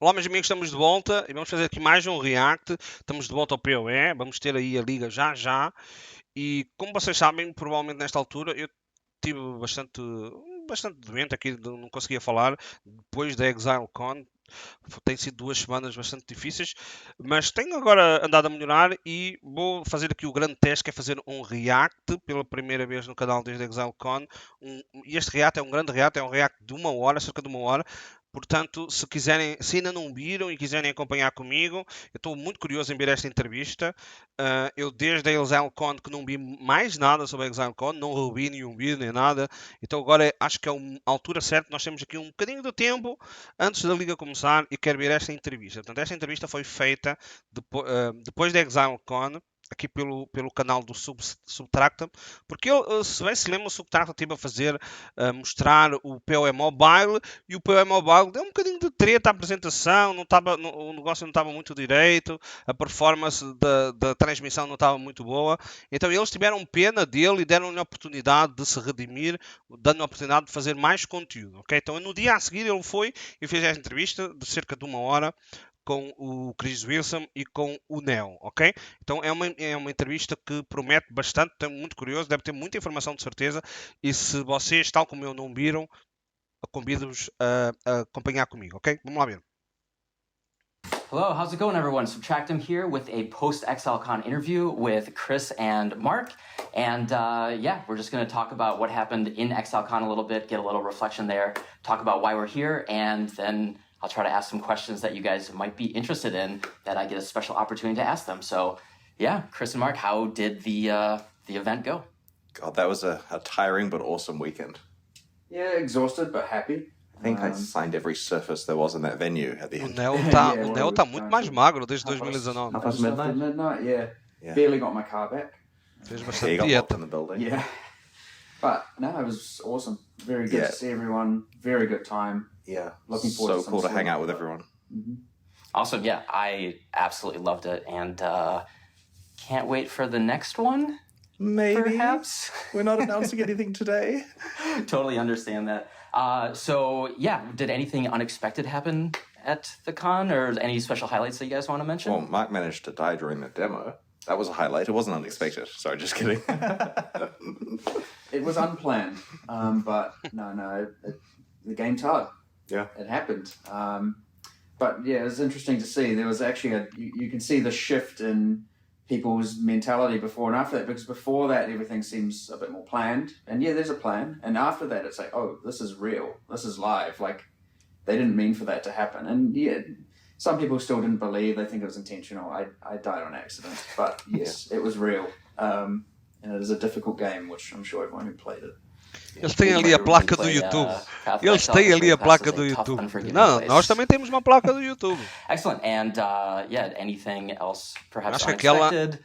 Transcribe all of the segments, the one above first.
Olá, meus amigos, estamos de volta e vamos fazer aqui mais um React. Estamos de volta ao PoE, vamos ter aí a liga já já. E como vocês sabem, provavelmente nesta altura eu tive bastante doente aqui, não conseguia falar depois da ExileCon. Tem sido 2 semanas bastante difíceis, mas tenho agora andado a melhorar e vou fazer aqui o grande teste, que é fazer um React pela primeira vez no canal desde a ExileCon. E este React é um grande React, é um React de 1 hora, cerca de 1 hora. Portanto, se quiserem, se ainda não viram e quiserem acompanhar comigo, eu estou muito curioso em ver esta entrevista. Eu desde a ExileCon que não vi mais nada sobre a ExileCon, não revi nenhum vídeo nem nada. Então agora acho que é a altura certa. Nós temos aqui um bocadinho de tempo antes da liga começar e quero ver esta entrevista. Portanto, esta entrevista foi feita depois da ExileCon, aqui pelo canal do Subtractem, porque ele, se bem se lembra, o Subtractem esteve a fazer, mostrar o PoE Mobile, e o PoE Mobile deu um bocadinho de treta à apresentação, o negócio não estava muito direito, a performance da transmissão não estava muito boa, então eles tiveram pena dele e deram-lhe a oportunidade de se redimir, dando-lhe a oportunidade de fazer mais conteúdo, ok? Então no dia a seguir ele foi e fez esta entrevista de cerca de 1 hora com o Chris Wilson e com o Neo, ok? Então é uma entrevista que promete bastante, estou muito curioso, deve ter muita informação de certeza, e se vocês, tal como eu, não viram, convido-vos a acompanhar comigo, ok? Vamos lá ver. Hello, how's it going, everyone? Subtractem here with a post-ExileCon interview with Chris and Mark. And yeah, we're just going to talk about what happened in ExileCon a little bit, get a little reflection there, talk about why we're here, and then I'll try to ask some questions that you guys might be interested in that I get a special opportunity to ask them. So yeah, Chris and Mark, how did the event go? God, that was a tiring but awesome weekend. Yeah, exhausted but happy. I think I signed every surface there was in that venue at the O end. Neo tá muito mais magro desde 2019. Half past midnight, yeah. Yeah. Barely got my car back. Fez Yeah, bastante you got locked dieta. in the building. Yeah. But no, it was awesome. Very good Yeah. to see everyone. Very good time. Yeah. Looking forward to so some cool to hang sleep. out with everyone. Awesome, yeah, I absolutely loved it, and can't wait for the next one, Maybe. perhaps? We're not announcing anything today. Totally understand that. So yeah, did anything unexpected happen at the con, or any special highlights that you guys want to mention? Well, Mark managed to die during the demo. That was a highlight. It wasn't unexpected. Sorry, just kidding. It was unplanned, but the game's hard. Yeah. It happened. But yeah, it was interesting to see. There was actually you can see the shift in people's mentality before and after that, because before that everything seems a bit more planned, and yeah, there's a plan, and after that it's like, oh, this is real, this is live, like they didn't mean for that to happen. And yeah, some people still didn't believe, they think it was intentional. I died on accident, but yes, It was real, and it is a difficult game, which I'm sure everyone who played it. Eles têm ali a placa do YouTube. Eles têm ali a placa do YouTube. Não, nós também temos uma placa do YouTube. Excellent. And yeah, anything else perhaps Acho que aquela- unexpected?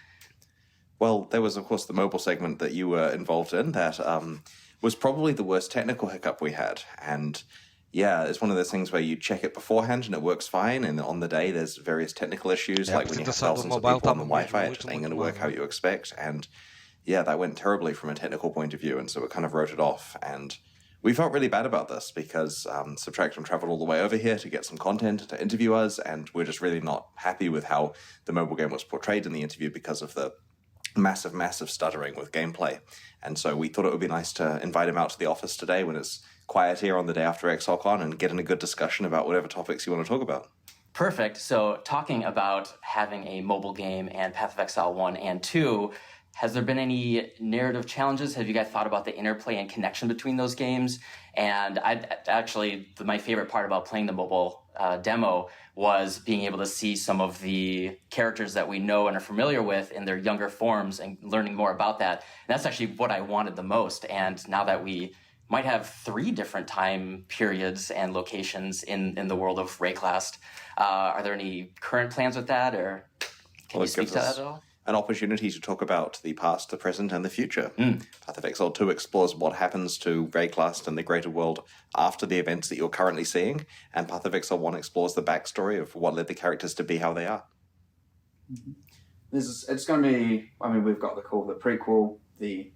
Well, there was, of course, the mobile segment that you were involved in that was probably the worst technical hiccup we had. And yeah, it's one of those things where you check it beforehand and it works fine, and on the day there's various technical issues, Yeah, like when you have apresentação do thousands of mobile people on the estava Wi-Fi, muito, it ain't muito going to work mal. how you expect. And yeah, that went terribly from a technical point of view, and so it kind of wrote it off. And we felt really bad about this because Subtractem traveled all the way over here to get some content to interview us, and we're just really not happy with how the mobile game was portrayed in the interview because of the massive stuttering with gameplay. And so we thought it would be nice to invite him out to the office today when it's quiet here on the day after ExileCon and get in a good discussion about whatever topics you want to talk about. Perfect. So talking about having a mobile game and Path of Exile 1 and 2, has there been any narrative challenges? Have you guys thought about the interplay and connection between those games? And my favorite part about playing the mobile demo was being able to see some of the characters that we know and are familiar with in their younger forms and learning more about that. And that's actually what I wanted the most. And now that we might have 3 different time periods and locations in the world of Rayclast, are there any current plans with that, or can you speak to that at all? An opportunity to talk about the past, the present, and the future. Path of Exile 2 explores what happens to Rayclast and the greater world after the events that you're currently seeing, and Path of Exile 1 explores the backstory of what led the characters to be how they are. It's going to be, we've got the prequel, the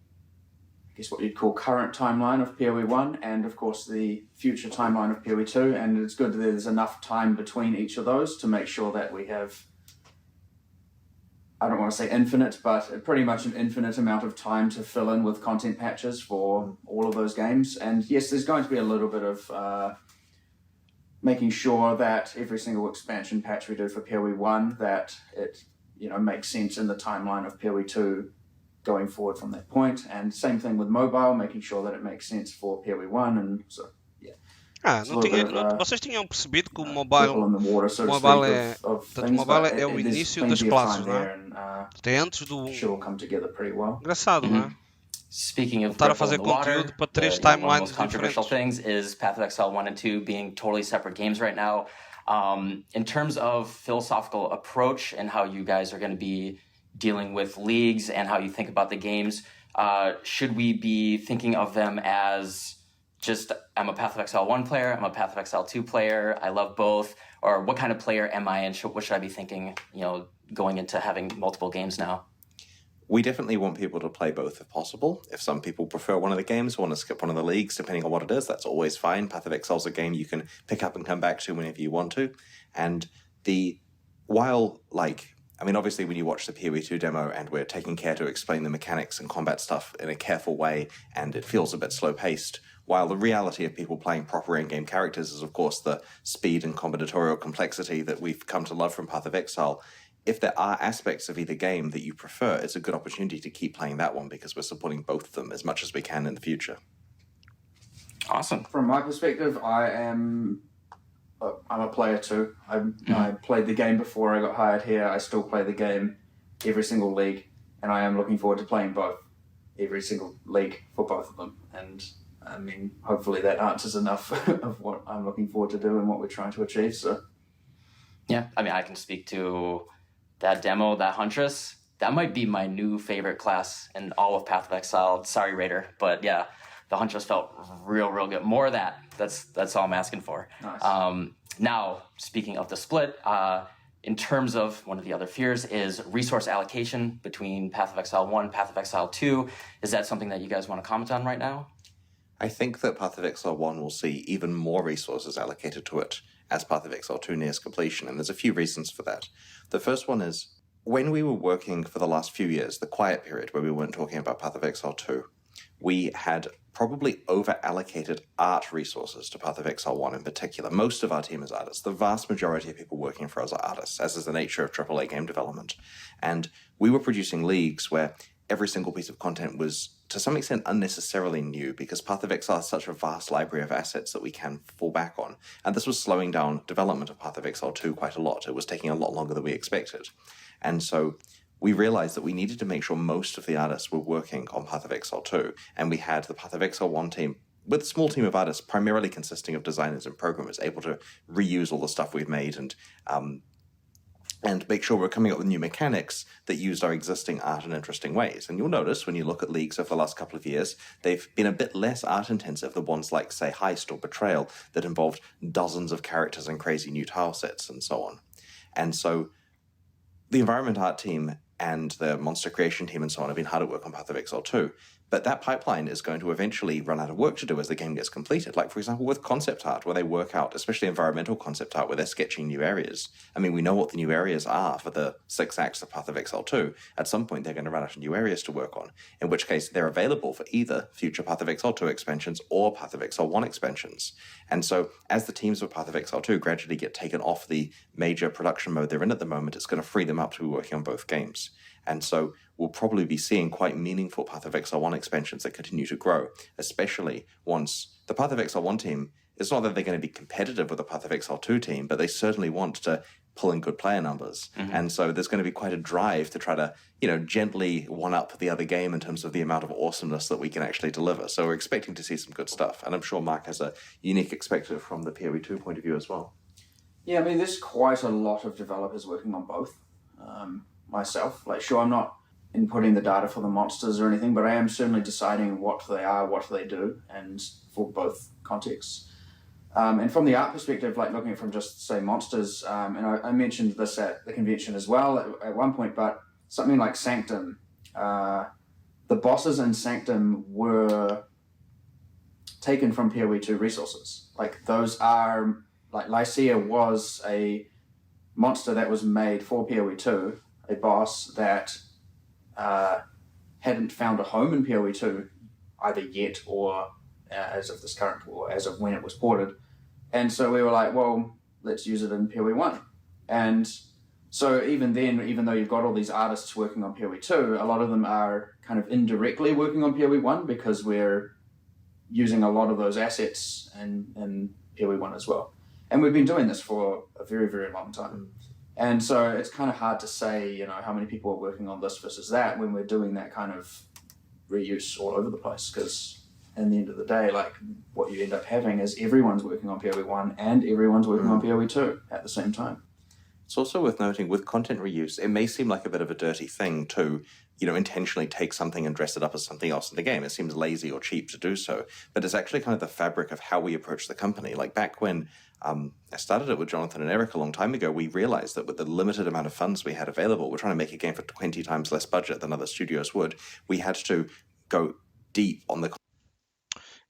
guess what you'd call current timeline of PoE 1 and of course the future timeline of PoE 2, and it's good that there's enough time between each of those to make sure that we have, I don't want to say infinite, but pretty much an infinite amount of time to fill in with content patches for all of those games. And yes, there's going to be a little bit of making sure that every single expansion patch we do for PoE 1, that it makes sense in the timeline of PoE 2 going forward from that point. And same thing with mobile, making sure that it makes sense for PoE 1, and so vocês tinham percebido que o mobile, so mobile é o there's início plenty das of classes, time não there, é? and Até antes do sure will come together pretty well. engraçado, não é? Speaking of Voltar a ripple fazer in the water, conteúdo para três one of the timelines most controversial diferentes. things is Path of Exile 1 and 2 being totally separate games right now. In terms of philosophical approach and how you guys are going to be dealing with leagues and how you think about the games, should we be thinking of them as just, I'm a Path of Exile 1 player, I'm a Path of Exile 2 player, I love both, or what kind of player am I, and what should I be thinking, going into having multiple games now? We definitely want people to play both if possible. If some people prefer one of the games, want to skip one of the leagues, depending on what it is, that's always fine. Path of Exile is a game you can pick up and come back to whenever you want to. And obviously when you watch the PoE 2 demo and we're taking care to explain the mechanics and combat stuff in a careful way, and it feels a bit slow-paced, while the reality of people playing proper in-game characters is, of course, the speed and combinatorial complexity that we've come to love from Path of Exile, if there are aspects of either game that you prefer, it's a good opportunity to keep playing that one because we're supporting both of them as much as we can in the future. Awesome. From my perspective, I'm a player too. I played the game before I got hired here. I still play the game every single league, and I am looking forward to playing both, every single league for both of them. And I mean, hopefully that answers enough of what I'm looking forward to do and what we're trying to achieve. So, yeah, I mean, I can speak to that demo, that Huntress. That might be my new favorite class in all of Path of Exile. Sorry, Raider, but yeah, the Huntress felt real good. More of that. That's all I'm asking for. Nice. Now, speaking of the split, in terms of one of the other fears is resource allocation between Path of Exile 1, Path of Exile 2. Is that something that you guys want to comment on right now? I think that Path of Exile 1 will see even more resources allocated to it as Path of Exile 2 nears completion, and there's a few reasons for that. The first one is, when we were working for the last few years, the quiet period where we weren't talking about Path of Exile 2, we had probably over-allocated art resources to Path of Exile 1 in particular. Most of our team is artists. The vast majority of people working for us are artists, as is the nature of AAA game development. And we were producing leagues where every single piece of content was, to some extent, unnecessarily new, because Path of Exile has such a vast library of assets that we can fall back on. And this was slowing down development of Path of Exile 2 quite a lot. It was taking a lot longer than we expected. And so we realized that we needed to make sure most of the artists were working on Path of Exile 2. And we had the Path of Exile 1 team, with a small team of artists, primarily consisting of designers and programmers, able to reuse all the stuff we've made and make sure we're coming up with new mechanics that used our existing art in interesting ways. And you'll notice when you look at leagues over the last couple of years, they've been a bit less art-intensive than ones like, say, Heist or Betrayal that involved dozens of characters and crazy new tile sets and so on. And so the environment art team and the monster creation team and so on have been hard at work on Path of Exile 2. But that pipeline is going to eventually run out of work to do as the game gets completed. Like, for example, with concept art, where they work out, especially environmental concept art, where they're sketching new areas. I mean, we know what the new areas are for the 6 acts of Path of Exile 2. At some point, they're going to run out of new areas to work on, in which case they're available for either future Path of Exile 2 expansions or Path of Exile 1 expansions. And so, as the teams of Path of Exile 2 gradually get taken off the major production mode they're in at the moment, it's going to free them up to be working on both games. And so we'll probably be seeing quite meaningful Path of Exile 1 expansions that continue to grow, especially once the Path of Exile 1 team, it's not that they're going to be competitive with the Path of Exile 2 team, but they certainly want to pull in good player numbers. Mm-hmm. And so there's going to be quite a drive to try to, gently one-up the other game in terms of the amount of awesomeness that we can actually deliver. So we're expecting to see some good stuff. And I'm sure Mark has a unique perspective from the PoE 2 point of view as well. Yeah, I mean, there's quite a lot of developers working on both. Myself, sure, I'm not inputting the data for the monsters or anything, but I am certainly deciding what they are, what they do, and for both contexts. And from the art perspective, looking at from just, say, monsters, and I mentioned this at the convention as well at one point, but something like Sanctum, the bosses in Sanctum were taken from PoE 2 resources. Like those are like Lycia was a monster that was made for PoE 2, a boss that hadn't found a home in PoE 2 either yet or as of this current or as of when it was ported. And so we were like, well, let's use it in PoE 1. And so even then, even though you've got all these artists working on PoE 2, a lot of them are kind of indirectly working on PoE 1 because we're using a lot of those assets in PoE 1 as well. And we've been doing this for a very, very long time. And so it's kind of hard to say, you know, how many people are working on this versus that when we're doing that kind of reuse all over the place. Because in the end of the day, like what you end up having is everyone's working on PoE 1 and everyone's working on PoE 2 at the same time. It's also worth noting with content reuse, it may seem like a bit of a dirty thing to, you know, intentionally take something and dress it up as something else in the game. It seems lazy or cheap to do so, but it's actually kind of the fabric of how we approach the company. Like back when I started it with Jonathan and Eric a long time ago, we realized that with the limited amount of funds we had available, we're trying to make a game for 20 times less budget than other studios would. We had to go deep on the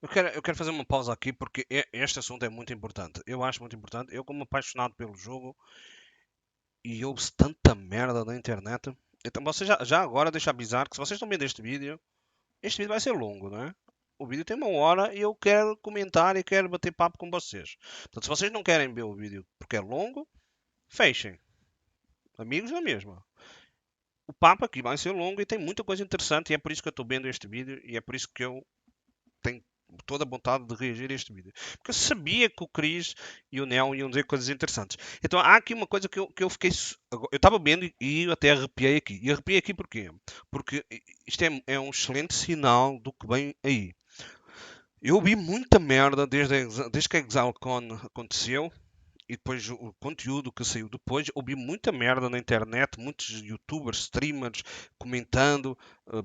Eu quero fazer uma pausa aqui porque este assunto é muito importante. Eu acho muito importante. Eu, como apaixonado pelo jogo, e ouço tanta merda na internet. Então, vocês já agora deixa avisar que se vocês estão vendo este vídeo vai ser longo, não é? O vídeo tem 1 hora e eu quero comentar e quero bater papo com vocês. Portanto, se vocês não querem ver o vídeo porque é longo, fechem. Amigos na mesma. O papo aqui vai ser longo e tem muita coisa interessante e é por isso que eu estou vendo este vídeo e é por isso que eu tenho toda a vontade de reagir a este vídeo. Porque eu sabia que o Chris e o Neo iam dizer coisas interessantes. Então há aqui uma coisa que eu fiquei... Eu estava vendo e até arrepiei aqui. E arrepiei aqui porquê? Porque isto é um excelente sinal do que vem aí. Eu ouvi muita merda desde que a ExileCon aconteceu. E depois o conteúdo que saiu depois, ouvi muita merda na internet, muitos youtubers, streamers comentando,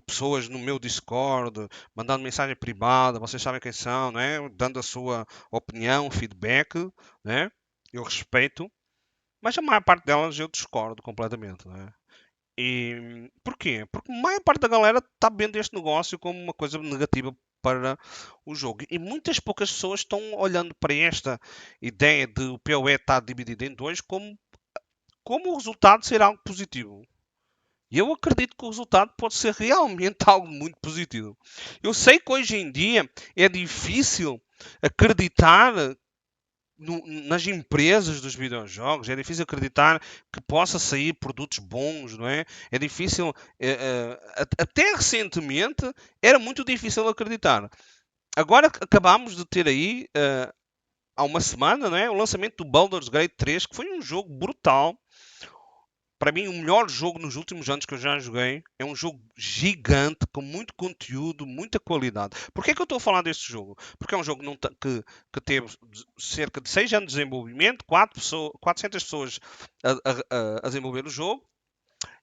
pessoas no meu Discord, mandando mensagem privada, vocês sabem quem são, né? Dando a sua opinião, feedback, né? Eu respeito, mas a maior parte delas eu discordo completamente, né? E porquê? Porque a maior parte da galera está vendo este negócio como uma coisa negativa para o jogo. E muitas poucas pessoas estão olhando para esta ideia de o PoE estar dividido em dois como o resultado ser algo positivo. E eu acredito que o resultado pode ser realmente algo muito positivo. Eu sei que hoje em dia é difícil acreditar nas empresas dos videojogos, é difícil acreditar que possa sair produtos bons, não é? É difícil, até recentemente era muito difícil acreditar. Agora acabamos de ter aí, há uma semana, não é? O lançamento do Baldur's Gate 3, que foi um jogo brutal. Para mim, o melhor jogo nos últimos anos que eu já joguei. É um jogo gigante, com muito conteúdo, muita qualidade. Por que é que eu estou a falar deste jogo? Porque é um jogo que teve cerca de 6 anos de desenvolvimento, 400 pessoas a desenvolver o jogo.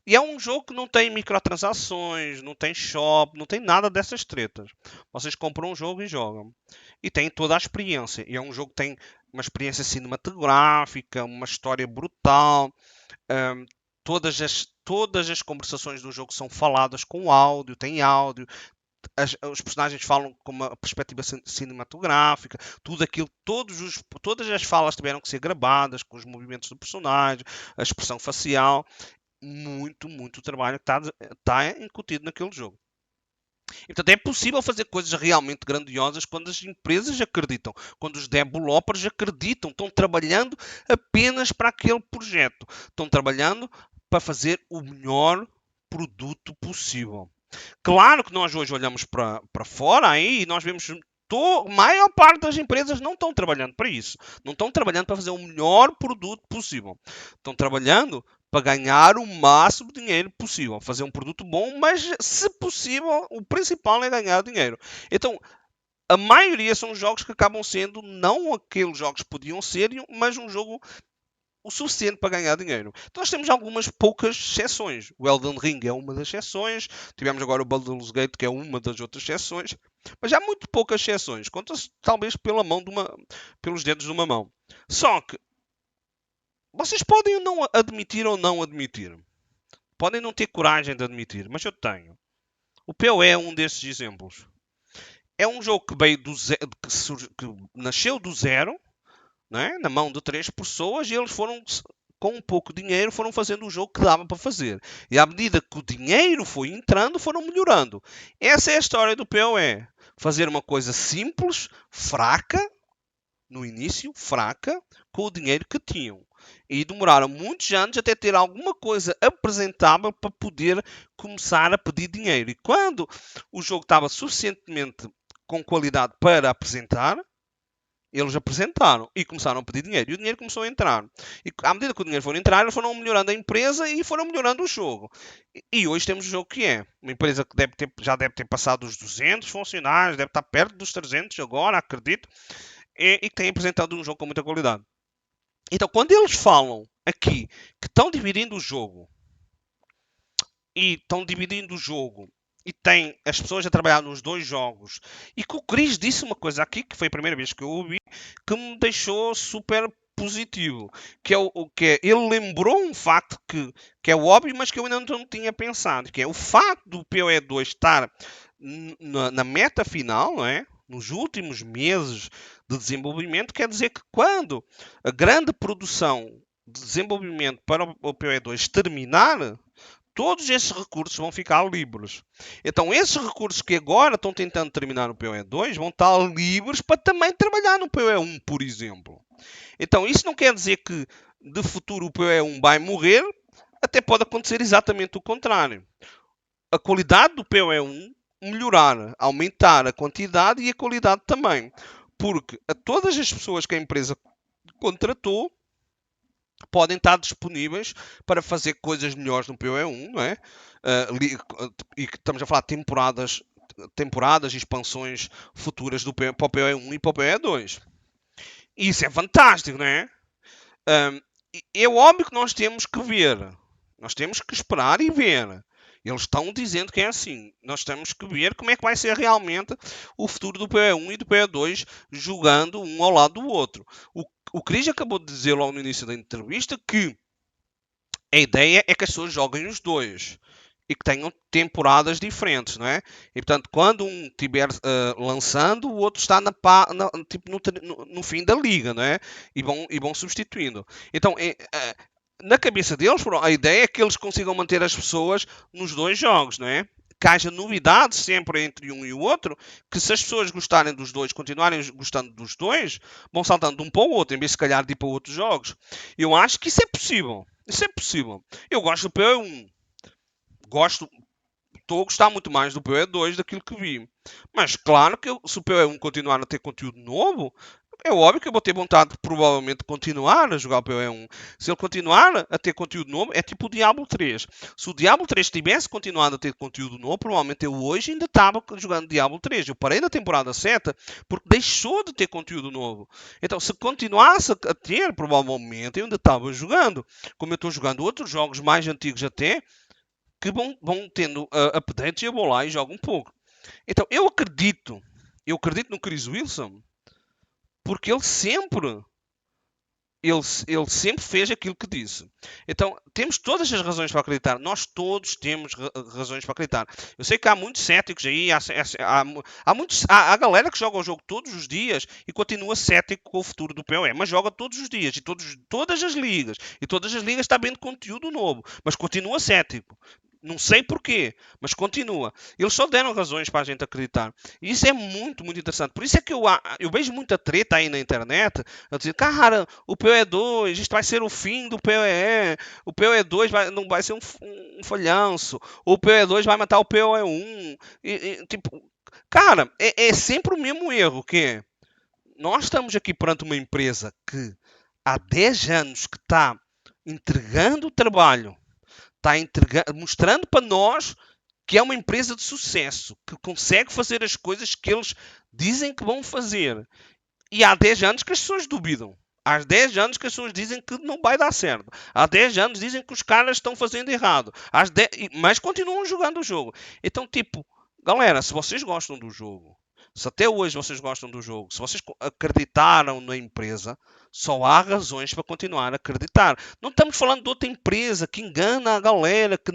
E é um jogo que não tem microtransações, não tem shop, não tem nada dessas tretas. Vocês compram um jogo e jogam. E tem toda a experiência. E é um jogo que tem uma experiência cinematográfica, uma história brutal. Todas as conversações do jogo são faladas com áudio, tem áudio. Os personagens falam com uma perspectiva cinematográfica, tudo aquilo, todas as falas tiveram que ser gravadas com os movimentos do personagem, a expressão facial. Muito trabalho que está incutido naquele jogo. E, portanto, é possível fazer coisas realmente grandiosas quando as empresas acreditam, quando os developers acreditam, estão trabalhando apenas para aquele projeto, estão trabalhando para fazer o melhor produto possível. Claro que nós hoje olhamos para fora aí e nós vemos a maior parte das empresas não estão trabalhando para isso. Não estão trabalhando para fazer o melhor produto possível. Estão trabalhando para ganhar o máximo de dinheiro possível. Fazer um produto bom, mas se possível, o principal é ganhar dinheiro. Então, a maioria são jogos que acabam sendo não aqueles jogos que podiam ser, mas um jogo o suficiente para ganhar dinheiro. Então nós temos algumas poucas exceções. O Elden Ring é uma das exceções. Tivemos agora o Baldur's Gate, que é uma das outras exceções. Mas há muito poucas exceções. Conta-se talvez pelos dedos de uma mão. Só que vocês podem não admitir ou não admitir. Podem não ter coragem de admitir, mas eu tenho. O PoE é um desses exemplos. É um jogo que veio que nasceu do zero, né? Na mão de 3 pessoas, e eles foram, com um pouco de dinheiro, foram fazendo o jogo que dava para fazer. E à medida que o dinheiro foi entrando, foram melhorando. Essa é a história do PoE. Fazer uma coisa simples, fraca, no início, fraca, com o dinheiro que tinham. E demoraram muitos anos até ter alguma coisa apresentável para poder começar a pedir dinheiro. E quando o jogo estava suficientemente com qualidade para apresentar, eles apresentaram e começaram a pedir dinheiro. E o dinheiro começou a entrar. E à medida que o dinheiro foi entrar, eles foram melhorando a empresa e foram melhorando o jogo. E hoje temos o jogo que é. Uma empresa que já deve ter passado os 200 funcionários, deve estar perto dos 300 agora, acredito. E que tem apresentado um jogo com muita qualidade. Então, quando eles falam aqui que estão dividindo o jogo e tem as pessoas a trabalhar nos 2 jogos, e que o Chris disse uma coisa aqui, que foi a primeira vez que eu ouvi, que me deixou super positivo, que ele lembrou um facto que é óbvio, mas que eu ainda não tinha pensado, que é o facto do PoE 2 estar na meta final, não é? Nos últimos meses de desenvolvimento, quer dizer que quando a grande produção de desenvolvimento para o PoE 2 terminar, todos esses recursos vão ficar livres. Então, esses recursos que agora estão tentando terminar no PoE 2 vão estar livres para também trabalhar no PoE 1, por exemplo. Então, isso não quer dizer que de futuro o PoE 1 vai morrer, até pode acontecer exatamente o contrário. A qualidade do PoE 1 melhorar, aumentar a quantidade e a qualidade também. Porque a todas as pessoas que a empresa contratou podem estar disponíveis para fazer coisas melhores no PoE 1, não é? E estamos a falar de temporadas e expansões futuras para o PoE 1 e para o PoE 2. E isso é fantástico, não é? É óbvio que nós temos que ver. Nós temos que esperar e ver. Eles estão dizendo que é assim. Nós temos que ver como é que vai ser realmente o futuro do PoE 1 e do PoE 2 jogando um ao lado do outro. O Chris acabou de dizer logo no início da entrevista que a ideia é que as pessoas joguem os dois e que tenham temporadas diferentes, não é? E portanto, quando um estiver lançando, o outro está tipo, no fim da liga, não é? E vão substituindo. Então, na cabeça deles, a ideia é que eles consigam manter as pessoas nos 2 jogos, não é? Que haja novidades sempre entre um e o outro, que se as pessoas gostarem dos 2, continuarem gostando dos 2, vão saltando de um para o outro, em vez de se calhar de ir para outros jogos. Eu acho que isso é possível. Isso é possível. Eu gosto do PoE 1. Estou a gostar muito mais do PoE 2 daquilo que vi. Mas claro que se o PoE 1 continuar a ter conteúdo novo, é óbvio que eu vou ter vontade de provavelmente continuar a jogar o PoE 1. Se ele continuar a ter conteúdo novo, é tipo o Diablo 3. Se o Diablo 3 tivesse continuado a ter conteúdo novo, provavelmente eu hoje ainda estava jogando Diablo 3. Eu parei na temporada 7 porque deixou de ter conteúdo novo. Então, se continuasse a ter, provavelmente eu ainda estava jogando. Como eu estou jogando outros jogos mais antigos até, que vão tendo updates e eu vou lá e jogo um pouco. Então, eu acredito no Chris Wilson, porque ele sempre fez aquilo que disse. Então, temos todas as razões para acreditar. Nós todos temos razões para acreditar. Eu sei que há muitos céticos aí, há galera que joga o jogo todos os dias e continua cético com o futuro do PoE, mas joga todos os dias e todas as ligas. E todas as ligas está vendo conteúdo novo, mas continua cético. Não sei porquê, mas continua. Eles só deram razões para a gente acreditar. E isso é muito, muito interessante. Por isso é que eu vejo muita treta aí na internet a dizer, cara, o PoE 2, isto vai ser o fim do PoE. O PoE 2 não vai ser um falhanço. O PoE 2 vai matar o PoE 1. Tipo, cara, é sempre o mesmo erro, que é, nós estamos aqui perante uma empresa que há 10 anos que está entregando o trabalho, está mostrando para nós que é uma empresa de sucesso, que consegue fazer as coisas que eles dizem que vão fazer. E há 10 anos que as pessoas duvidam. Há 10 anos que as pessoas dizem que não vai dar certo. Há 10 anos dizem que os caras estão fazendo errado. Mas continuam jogando o jogo. Então, tipo, galera, se vocês gostam do jogo, Se até hoje vocês gostam do jogo, se vocês acreditaram na empresa, só há razões para continuar a acreditar. Não estamos falando de outra empresa que engana a galera, que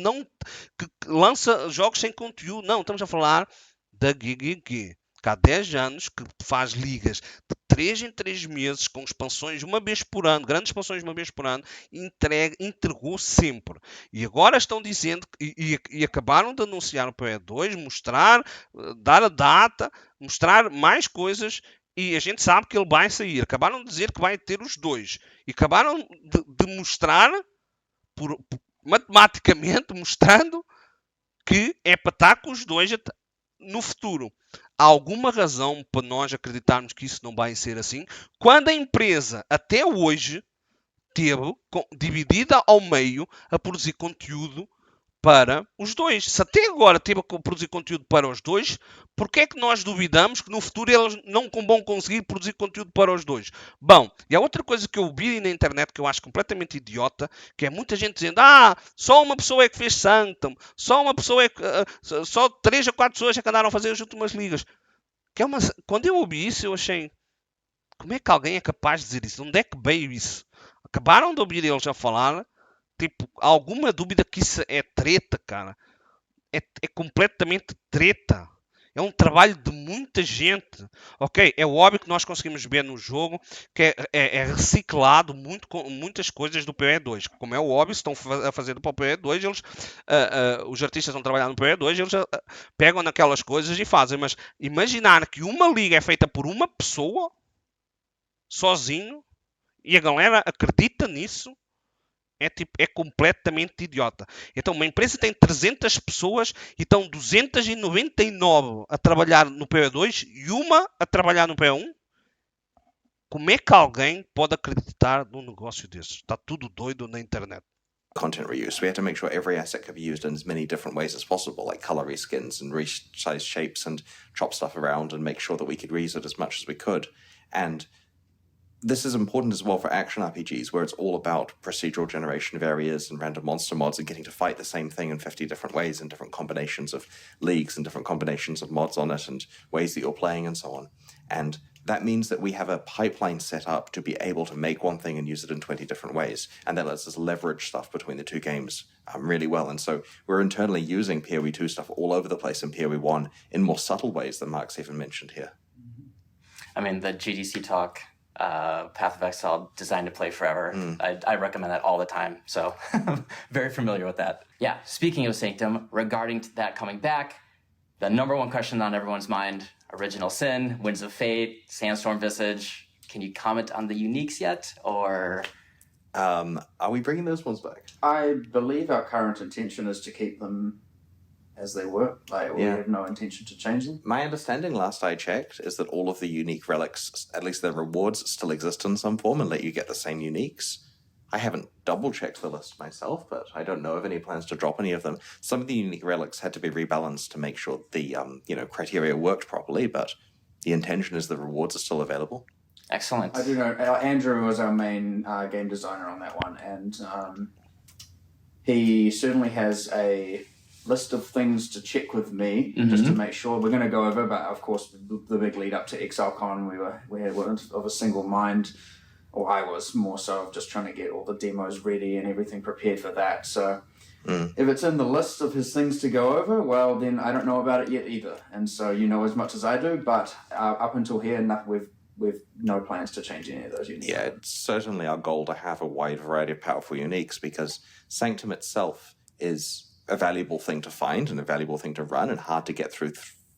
lança jogos sem conteúdo. Não, estamos a falar da GIGANTE, que há 10 anos que faz ligas de 3 em 3 meses, com expansões uma vez por ano, grandes expansões uma vez por ano, entregou sempre. E agora estão dizendo, e acabaram de anunciar o PE2, mostrar, dar a data, mostrar mais coisas, e a gente sabe que ele vai sair. Acabaram de dizer que vai ter os dois. E acabaram de mostrar, matematicamente, mostrando que é para estar com os dois no futuro. Há alguma razão para nós acreditarmos que isso não vai ser assim? Quando a empresa, até hoje, teve dividida ao meio a produzir conteúdo para os dois. Se até agora teve a produzir conteúdo para os dois, porque é que nós duvidamos que no futuro eles não vão conseguir produzir conteúdo para os dois? Bom, e há outra coisa que eu vi na internet que eu acho completamente idiota, que é muita gente dizendo, só uma pessoa é que fez Sanctum, só uma pessoa é que, só 3 a 4 pessoas é que andaram a fazer as últimas ligas. Quando eu ouvi isso, eu achei, como é que alguém é capaz de dizer isso? Onde é que veio isso? Acabaram de ouvir eles a falar. Tipo, alguma dúvida que isso é treta, cara? É completamente treta. É um trabalho de muita gente. Ok, é óbvio que nós conseguimos ver no jogo que é reciclado muitas coisas do PE2. Como é óbvio, estão a fazer do PE2, os artistas estão trabalhando no PE2, eles pegam naquelas coisas e fazem. Mas imaginar que uma liga é feita por uma pessoa, sozinho, e a galera acredita nisso, é completamente idiota. Então, uma empresa tem 300 pessoas e estão 299 a trabalhar no PE2 e uma a trabalhar no PE1. Como é que alguém pode acreditar num negócio desses? Está tudo doido na internet. Content reuse. We had to make sure every asset could be used in as many different ways as possible, like color reskins and resize shapes and chop stuff around and make sure that we could reuse it as much as we could. And this is important as well for action RPGs, where it's all about procedural generation of areas and random monster mods and getting to fight the same thing in 50 different ways and different combinations of leagues and different combinations of mods on it and ways that you're playing and so on. And that means that we have a pipeline set up to be able to make one thing and use it in 20 different ways. And that lets us leverage stuff between the two games really well. And so we're internally using PoE2 stuff all over the place in PoE1 in more subtle ways than Mark's even mentioned here. I mean, the GDC talk, Path of Exile, Designed to Play Forever. I recommend that all the time. So very familiar with that. Yeah, speaking of Sanctum, regarding that coming back, the number one question on everyone's mind, Original Sin, Winds of Fate, Sandstorm Visage. Can you comment on the uniques yet, or? Are we bringing those ones back? I believe our current intention is to keep them as they were. We have no intention to change them. My understanding, last I checked, is that all of the unique relics, at least their rewards, still exist in some form and let you get the same uniques. I haven't double-checked the list myself, but I don't know of any plans to drop any of them. Some of the unique relics had to be rebalanced to make sure the criteria worked properly, but the intention is the rewards are still available. Excellent. I do know Andrew was our main game designer on that one, and he certainly has a list of things to check with me just to make sure. We're going to go over, but of course the big lead up to ExileCon, we were of a single mind, or I was more so of just trying to get all the demos ready and everything prepared for that. So if it's in the list of his things to go over, well, then I don't know about it yet either. And so you know as much as I do, but up until here, we've no plans to change any of those uniques. Yeah, it's certainly our goal to have a wide variety of powerful uniques, because Sanctum itself is a valuable thing to find and a valuable thing to run and hard to get through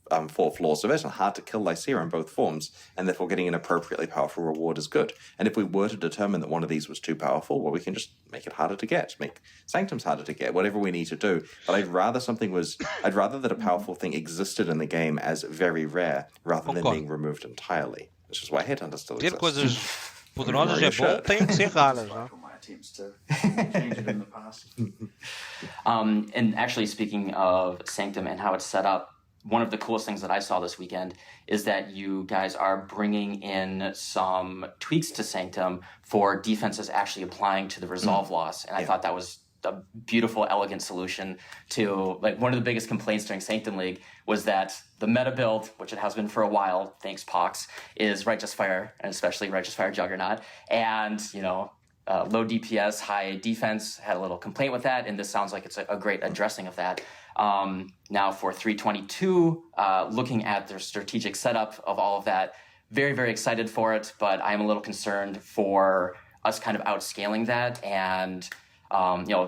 4 floors of it and hard to kill Lycera in both forms, and therefore getting an appropriately powerful reward is good. And if we were to determine that one of these was too powerful, well, we can just make it harder to get, make Sanctums harder to get, whatever we need to do. But I'd rather that a powerful thing existed in the game as very rare rather than being removed entirely, which is why Headhunter still Ter exists. coisas poderosas é bom, tem que ser raras. My attempts to change it in the past. And actually, speaking of Sanctum and how it's set up, one of the coolest things that I saw this weekend is that you guys are bringing in some tweaks to Sanctum for defenses actually applying to the resolve loss. And I thought that was a beautiful, elegant solution to, like, one of the biggest complaints during Sanctum League was that the meta build, which it has been for a while, thanks Pox, is Righteous Fire, and especially Righteous Fire Juggernaut. And, low DPS, high defense, had a little complaint with that, and this sounds like it's a great addressing of that. Now for 322, looking at their strategic setup of all of that, very, very excited for it, but I'm a little concerned for us kind of outscaling that and,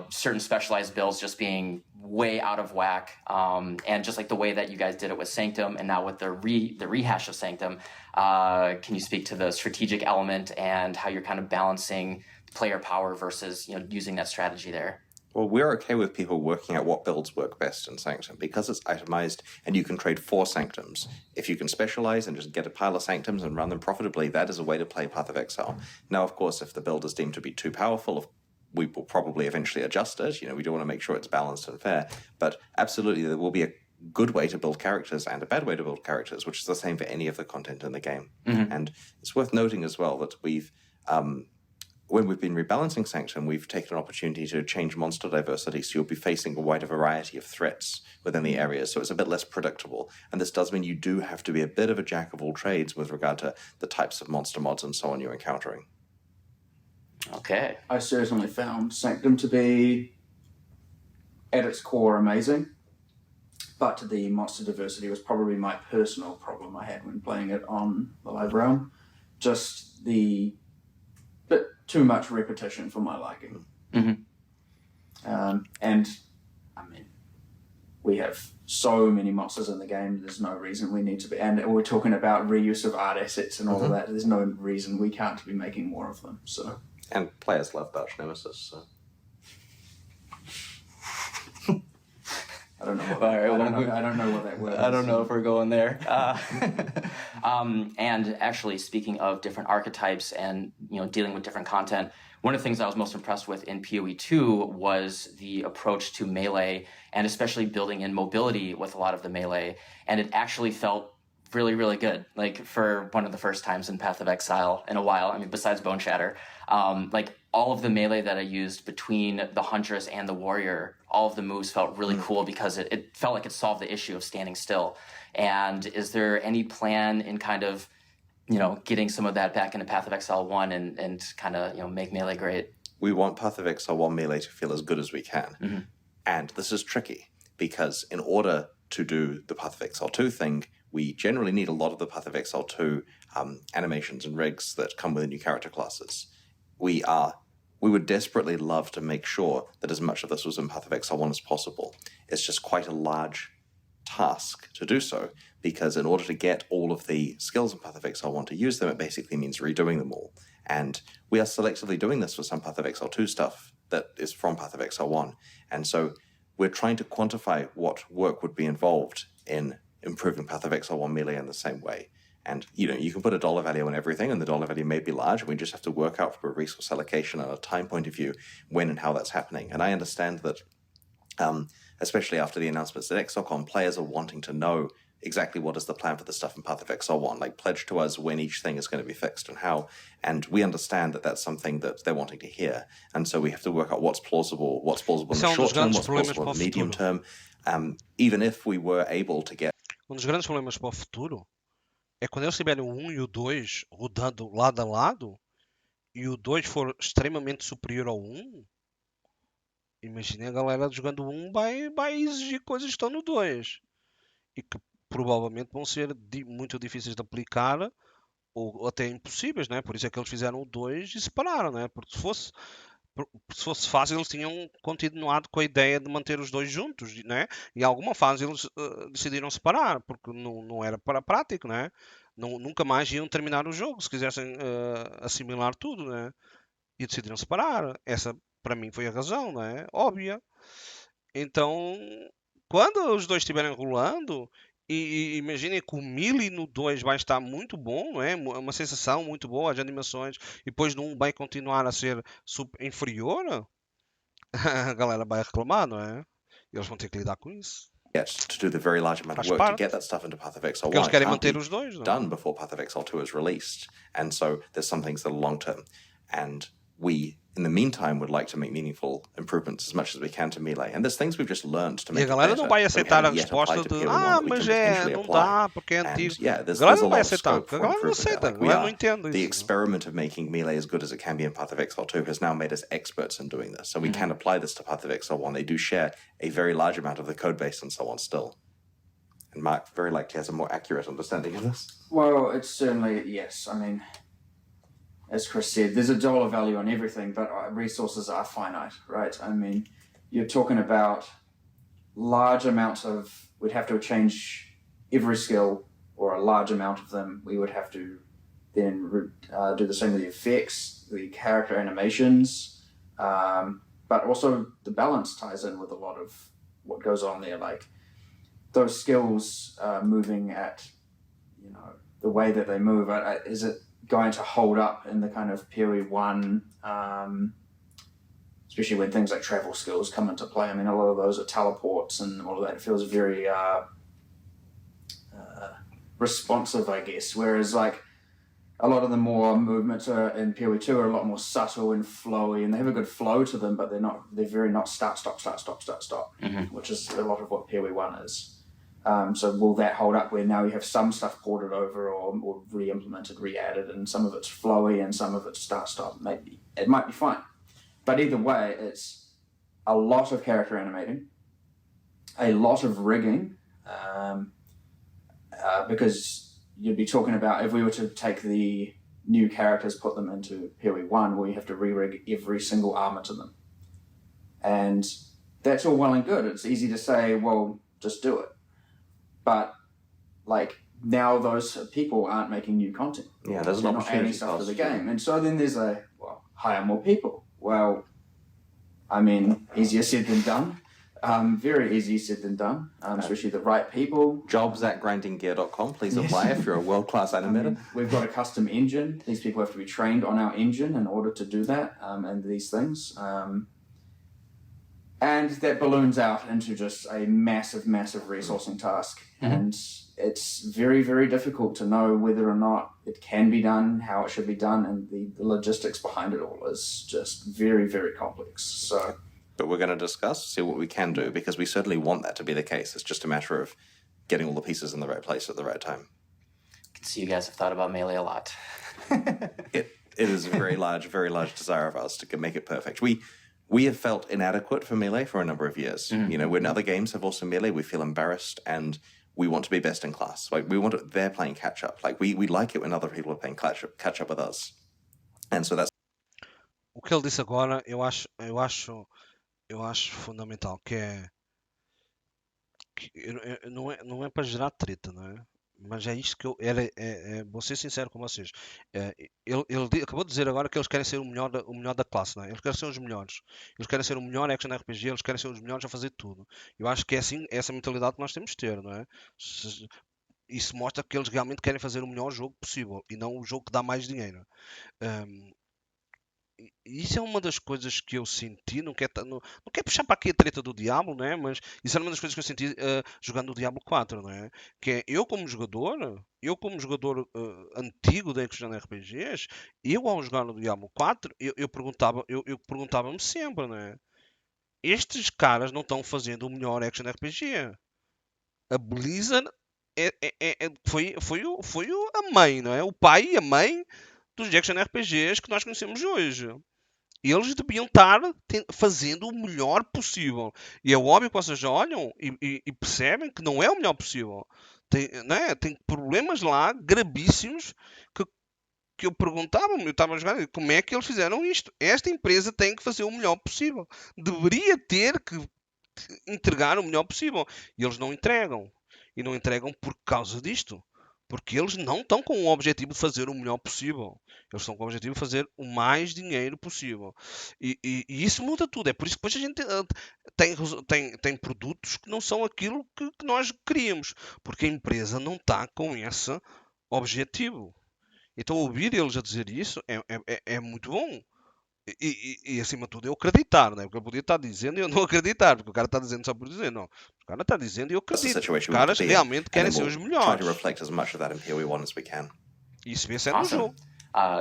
certain specialized builds just being way out of whack. And just like the way that you guys did it with Sanctum and now with the rehash of Sanctum, can you speak to the strategic element and how you're kind of balancing player power versus, using that strategy there? Well, we're okay with people working out what builds work best in Sanctum because it's itemized and you can trade 4 Sanctums. If you can specialize and just get a pile of Sanctums and run them profitably, that is a way to play Path of Exile. Now, of course, if the build is deemed to be too powerful, we will probably eventually adjust it. We do want to make sure it's balanced and fair. But absolutely, there will be a good way to build characters and a bad way to build characters, which is the same for any of the content in the game. Mm-hmm. And it's worth noting as well that we've... when we've been rebalancing Sanctum, we've taken an opportunity to change monster diversity, so you'll be facing a wider variety of threats within the areas, so it's a bit less predictable. And this does mean you do have to be a bit of a jack of all trades with regard to the types of monster mods and so on you're encountering. Okay. I certainly found Sanctum to be, at its core, amazing, but the monster diversity was probably my personal problem I had when playing it on the Live Realm. Just the bit too much repetition for my liking. Mm-hmm. And I mean, we have so many monsters in the game, there's no reason we need to be, and we're talking about reuse of art assets and all of that, there's no reason we can't be making more of them, so. And players love Belch Nemesis, so. I don't know what I don't know what that word is. I don't know if we're going there. And actually, speaking of different archetypes and dealing with different content, one of the things I was most impressed with in PoE 2 was the approach to melee, and especially building in mobility with a lot of the melee. And it actually felt really, really good. Like, for one of the first times in Path of Exile in a while, I mean, besides Bone Shatter, like all of the melee that I used between the Huntress and the Warrior, all of the moves felt really cool because it felt like it solved the issue of standing still. And is there any plan in kind of, getting some of that back into Path of Exile 1 and kind of, make melee great? We want Path of Exile 1 melee to feel as good as we can. Mm-hmm. And this is tricky because in order to do the Path of Exile 2 thing, we generally need a lot of the Path of Exile 2 animations and rigs that come with the new character classes. We would desperately love to make sure that as much of this was in Path of Exile 1 as possible. It's just quite a large task to do so, because in order to get all of the skills in Path of Exile 1 to use them, it basically means redoing them all. And we are selectively doing this for some Path of Exile 2 stuff that is from Path of Exile 1. And so we're trying to quantify what work would be involved in improving Path of Exile 1 melee in the same way. And, you can put a dollar value on everything, and the dollar value may be large, and we just have to work out from a resource allocation and a time point of view when and how that's happening. And I understand that, especially after the announcements at ExileCon, players are wanting to know exactly what is the plan for the stuff in Path of Exile 1, like pledge to us when each thing is going to be fixed and how. And we understand that that's something that they're wanting to hear. And so we have to work out what's plausible in the short term, what's plausible in the medium term, even if we were able to get... Dos grandes problemas para o futuro é quando eles tiverem o 1 e o 2 rodando lado a lado e o 2 for extremamente superior ao 1, imaginem a galera jogando o 1 vai exigir coisas que estão no 2 e que provavelmente vão ser muito difíceis de aplicar ou até impossíveis, né? Por isso é que eles fizeram o 2 e separaram, né? Porque se fosse fácil, eles tinham continuado com a ideia de manter os dois juntos, né? E em alguma fase eles decidiram separar, porque não era para prático, né? Nunca mais iam terminar o jogo se quisessem assimilar tudo, né? E decidiram separar. Essa, para mim, foi a razão, né? Óbvia. Então, quando os dois estiverem rolando, e imaginem que o melee no 2 vai estar muito bom, não é? Uma sensação muito boa, as animações, e depois no 1 vai continuar a ser inferior, a galera vai reclamar, não é? Eles vão ter que lidar com isso. Yes, to do the very large amount of work to get that stuff into Path of Exile 1. Eles querem manter os dois, não é? Done before Path of Exile 2 is released. And so there's some things that are long term. And we, in the meantime, would like to make meaningful improvements as much as we can to Melee. And there's things we've just learned to E make a it galera better não vai that we aceitar a haven't yet applied resposta to de POE1 that we mas can potentially não apply. dá, porque é And antigo. yeah, A there's galera a não vai lot of aceitar, scope porque a for galera não improvement there. aceita, a Like we galera não are, entende the isso. experiment of making Melee as good as it can be in Path of Exile 2 has now made us experts in doing this. So we can apply this to Path of Exile 1. They do share a very large amount of the code base and so on still. And Mark very likely has a more accurate understanding of this. Well, it's certainly, yes. I mean, as Chris said, there's a dollar value on everything, but resources are finite, right? I mean, you're talking about large amounts of, we'd have to change every skill, or a large amount of them. We would have to then do the same with the effects, the character animations, but also the balance ties in with a lot of what goes on there. Like those skills moving at, the way that they move, is it going to hold up in the kind of POE1, especially when things like travel skills come into play? I mean, a lot of those are teleports and all of that. It feels very responsive, I guess, whereas like a lot of the more movements in POE2 are a lot more subtle and flowy, and they have a good flow to them, but they're very not start, stop, which is a lot of what POE1 is. So will that hold up where now you have some stuff ported over or re-implemented, re-added, and some of it's flowy and some of it's start-stop? Maybe. It might be fine. But either way, it's a lot of character animating, a lot of rigging, because you'd be talking about if we were to take the new characters, put them into POE1, well, you have to re-rig every single armor to them. And that's all well and good. It's easy to say, well, just do it. But like now those people aren't making new content. Yeah, there's an They're not adding opportunity stuff to the cost. game. And so then there's hire more people. Well, I mean, easier said than done. Very easy said than done, especially the right people. Jobs@grindinggear.com. Please apply if you're a world-class animator. We've got a custom engine. These people have to be trained on our engine in order to do that, and these things. And that balloons out into just a massive, massive resourcing task. Mm-hmm. And it's very, very difficult to know whether or not it can be done, how it should be done, and the logistics behind it all is just very, very complex. So, but we're going to discuss, see what we can do, because we certainly want that to be the case. It's just a matter of getting all the pieces in the right place at the right time. I can see you guys have thought about Melee a lot. It is a very large desire of ours to make it perfect. We have felt inadequate for Melee for a number of years. Mm. When other games have also Melee, we feel embarrassed and we want to be best in class. Like they're playing catch up. Like we like it when other people are playing catch up with us. And so that's. O que ele disse agora, eu acho fundamental, que não é para gerar treta, não é? Mas é isto que vou ser sincero com vocês. Ele acabou de dizer agora que eles querem ser o melhor da classe, não é? Eles querem ser os melhores. Eles querem ser o melhor action RPG, eles querem ser os melhores a fazer tudo. Eu acho que é assim, essa mentalidade que nós temos de ter, não é? Isso mostra que eles realmente querem fazer o melhor jogo possível e não o jogo que dá mais dinheiro. Isso é uma das coisas que eu senti, não quero puxar para aqui a treta do Diablo, né? Mas isso é uma das coisas que eu senti jogando o Diablo 4, não é? Que é, eu como jogador antigo da Action RPGs, eu ao jogar no Diablo 4, eu perguntava-me sempre, não é? Estes caras não estão fazendo o melhor Action RPG. A Blizzard foi a mãe, não é? O pai e a mãe dos Action RPGs que nós conhecemos hoje. Eles deviam estar fazendo o melhor possível. E é óbvio que vocês olham e percebem que não é o melhor possível. Tem problemas lá gravíssimos que eu perguntava-me, eu estava a jogar, como é que eles fizeram isto? Esta empresa tem que fazer o melhor possível. Deveria ter que entregar o melhor possível. E eles não entregam. E não entregam por causa disto. Porque eles não estão com o objetivo de fazer o melhor possível. Eles estão com o objetivo de fazer o mais dinheiro possível. E isso muda tudo. É por isso que depois a gente tem produtos que não são aquilo que nós queríamos. Porque a empresa não está com esse objetivo. Então ouvir eles a dizer isso é muito bom. E acima de tudo eu acreditar, né? Porque eu podia estar dizendo e eu não acreditar, porque o cara está dizendo só por dizer, não. O cara está dizendo e eu acredito. Os caras realmente querem ser os melhores. E isso vê sendo no jogo.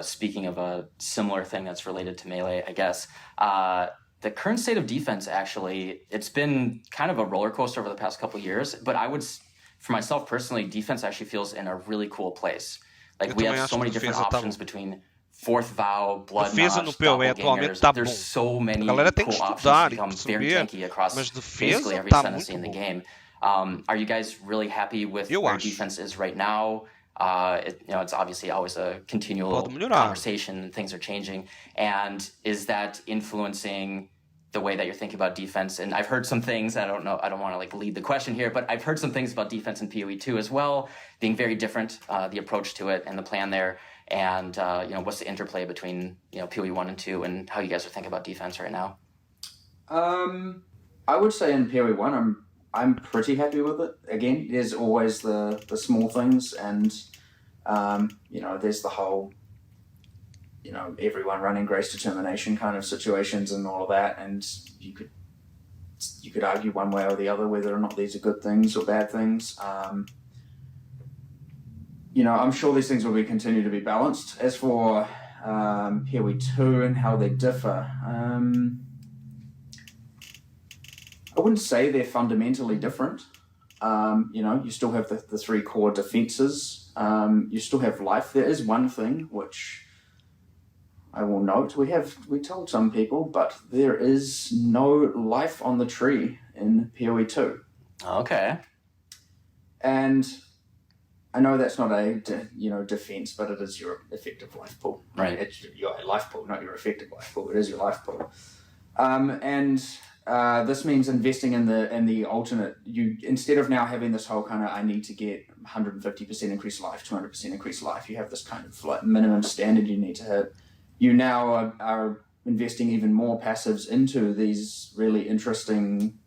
speaking of a similar thing that's related to Melee, I guess, the current state of defense, actually, it's been kind of a roller coaster over the past couple of years, but for myself personally, defense actually feels in a really cool place. Like, we have so many different options between Fourth Vow, Blood Defesa no Notch, PoE atualmente Doppelgangers. tá bom. There's so many A galera tem cool que options estudar to e become very perceber, tanky across mas basically defesa every tá tendency in muito the bom. game. Are you guys really happy with Eu where acho. defense is right now? It's obviously always a continual Pode melhorar. conversation, and things are changing. And is that influencing the way that you're thinking about defense? And I've heard some things, I don't want to like lead the question here, but I've heard some things about defense in PoE 2 as well, being very different, the approach to it and the plan there. And what's the interplay between PoE 1 and 2, and how you guys are thinking about defense right now? I would say in PoE 1, I'm pretty happy with it. Again, there's always the small things, and there's the whole everyone running Grace Determination kind of situations and all of that, and you could argue one way or the other whether or not these are good things or bad things. I'm sure these things will continue to be balanced. As for PoE 2 and how they differ, I wouldn't say they're fundamentally different. You still have the three core defenses. You still have life. There is one thing which I will note. We told some people, but there is no life on the tree in PoE 2. Okay. And I know that's not a defense, but it is your effective life pool. Right. It's your life pool, not your effective life pool. It is your life pool. This means investing in the alternate. You, instead of now having this whole kind of I need to get 150% increased life, 200% increased life, you have this kind of like minimum standard you need to hit. You now are investing even more passives into these really interesting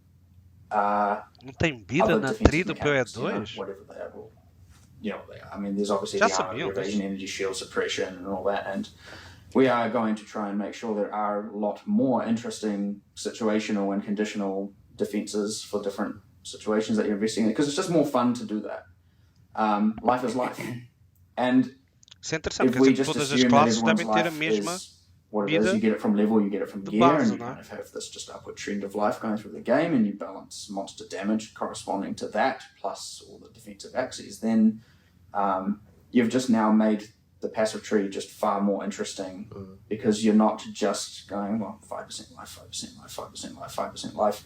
Não tem vida other na defensive tri do mechanics, PoE2? whatever they are. They are. I mean, there's obviously Já the armor, sabiam the disso. evasion, energy shield, suppression, and all that, and we are going to try and make sure there are a lot more interesting situational and conditional defenses for different situations that you're investing in, because it's just more fun to do that. Life is life. And Isso é interessante, if quer we dizer que just todas as assume that classes everyone's devem ter a life mesma is what it is, vida you get it from level, you get it from de gear, and base, you não é? kind of have this just upward trend of life going through the game, and you balance monster damage corresponding to that, plus all the defensive axes, then you've just now made the passive tree just far more interesting, because you're not just going, 5% life, 5% life, 5% life, 5% life.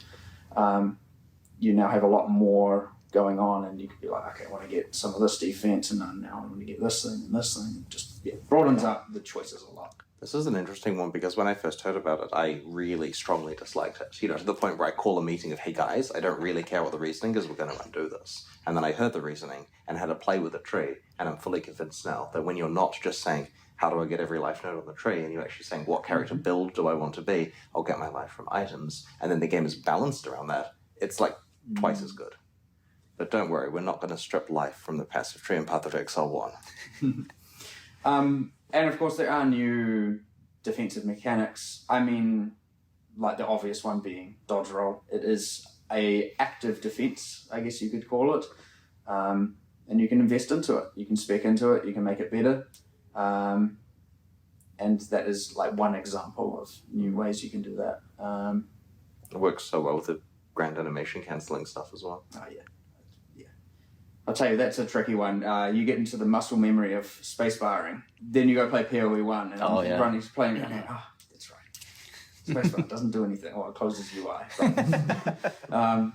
You now have a lot more going on, and you could be like, okay, I want to get some of this defense, and now I want to get this thing and this thing. Just broadens up the choices a lot. This is an interesting one, because when I first heard about it, I really strongly disliked it. To the point where I call a meeting of, hey guys, I don't really care what the reasoning is, we're going to undo this. And then I heard the reasoning and had to play with the tree, and I'm fully convinced now that when you're not just saying, how do I get every life node on the tree, and you're actually saying, what character build do I want to be? I'll get my life from items, and then the game is balanced around that. It's like twice as good. But don't worry, we're not going to strip life from the passive tree in Path of Exile 1. And of course, there are new defensive mechanics. I mean, like the obvious one being dodge roll. It is a active defense, I guess you could call it. And you can invest into it. You can spec into it. You can make it better. And that is like one example of new ways you can do that. It works so well with the grand animation cancelling stuff as well. Oh, yeah. I'll tell you, that's a tricky one. You get into the muscle memory of space barring. Then you go play PoE 1 and running, playing, and that's right. Space bar doesn't do anything. Well, it closes UI. But,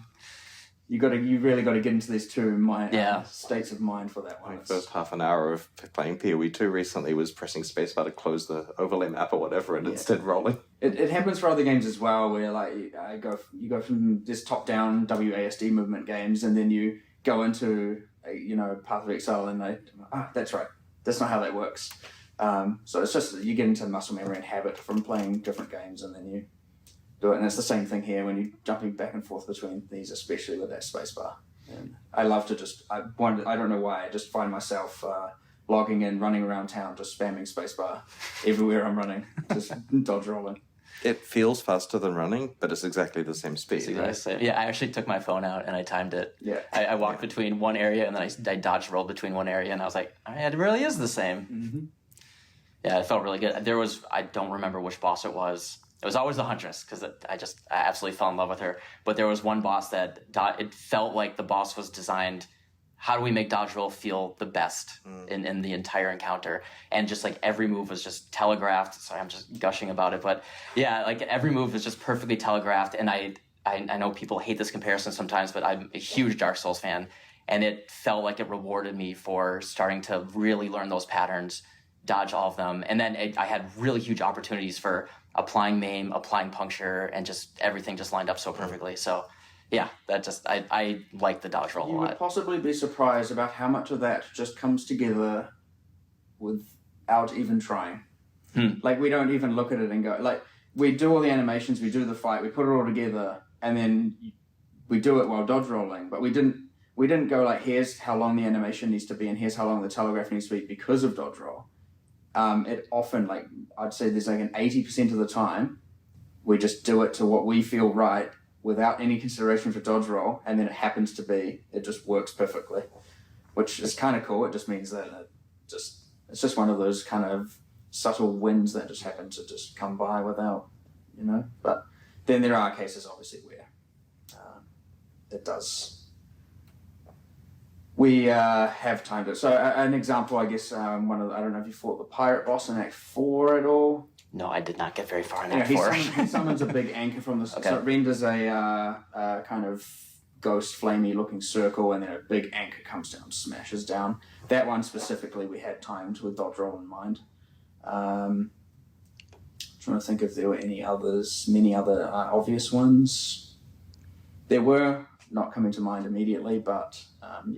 you really got to get into these two states of mind for that one. My first half an hour of playing PoE 2 recently was pressing spacebar to close the overlay map or whatever, and instead rolling. It happens for other games as well, where like you go from this top-down WASD movement games, and then you go into Path of Exile, and that's right, that's not how that works. So it's just you get into muscle memory and habit from playing different games, and then you do it. And it's the same thing here when you're jumping back and forth between these, especially with that spacebar. And I love to I don't know why, I just find myself logging in, running around town, just spamming spacebar everywhere I'm running, just dodge rolling. It feels faster than running, but it's exactly the same speed. Yeah, I actually took my phone out and I timed it. Yeah. I walked between one area, and then I dodge rolled between one area, and I was like, all right, it really is the same. Mm-hmm. Yeah, it felt really good. There was, I don't remember which boss it was. It was always the Huntress, because I absolutely fell in love with her. But there was one boss that it felt like the boss was designed, how do we make dodge roll feel the best in the entire encounter? And just like every move was just telegraphed. Sorry, I'm just gushing about it. But yeah, like every move was just perfectly telegraphed. And I know people hate this comparison sometimes, but I'm a huge Dark Souls fan. And it felt like it rewarded me for starting to really learn those patterns, dodge all of them. And then I had really huge opportunities for applying maim, applying puncture, and just everything just lined up so perfectly. So yeah, that just, I like the dodge roll a lot. You would possibly be surprised about how much of that just comes together without even trying. Like, we don't even look at it and go, like, we do all the animations, we do the fight, we put it all together, and then we do it while dodge rolling, but we didn't go like, here's how long the animation needs to be and here's how long the telegraph needs to be because of dodge roll. It often, like, I'd say there's like an 80% of the time, we just do it to what we feel right without any consideration for dodge roll, and then it happens to be, it just works perfectly, which is kind of cool. It just means that it's just one of those kind of subtle wins that just happen to just come by without, but then there are cases obviously where it does. We have timed it. So an example, I guess, I don't know if you fought the pirate boss in Act 4 at all. No, I did not get very far in Act 4. He summons a big anchor from the... Okay. So it renders a kind of ghost, flamey looking circle, and then a big anchor comes down, smashes down. That one specifically we had timed with dodge roll in mind. Trying to think if there were many other obvious ones. There were, not coming to mind immediately, but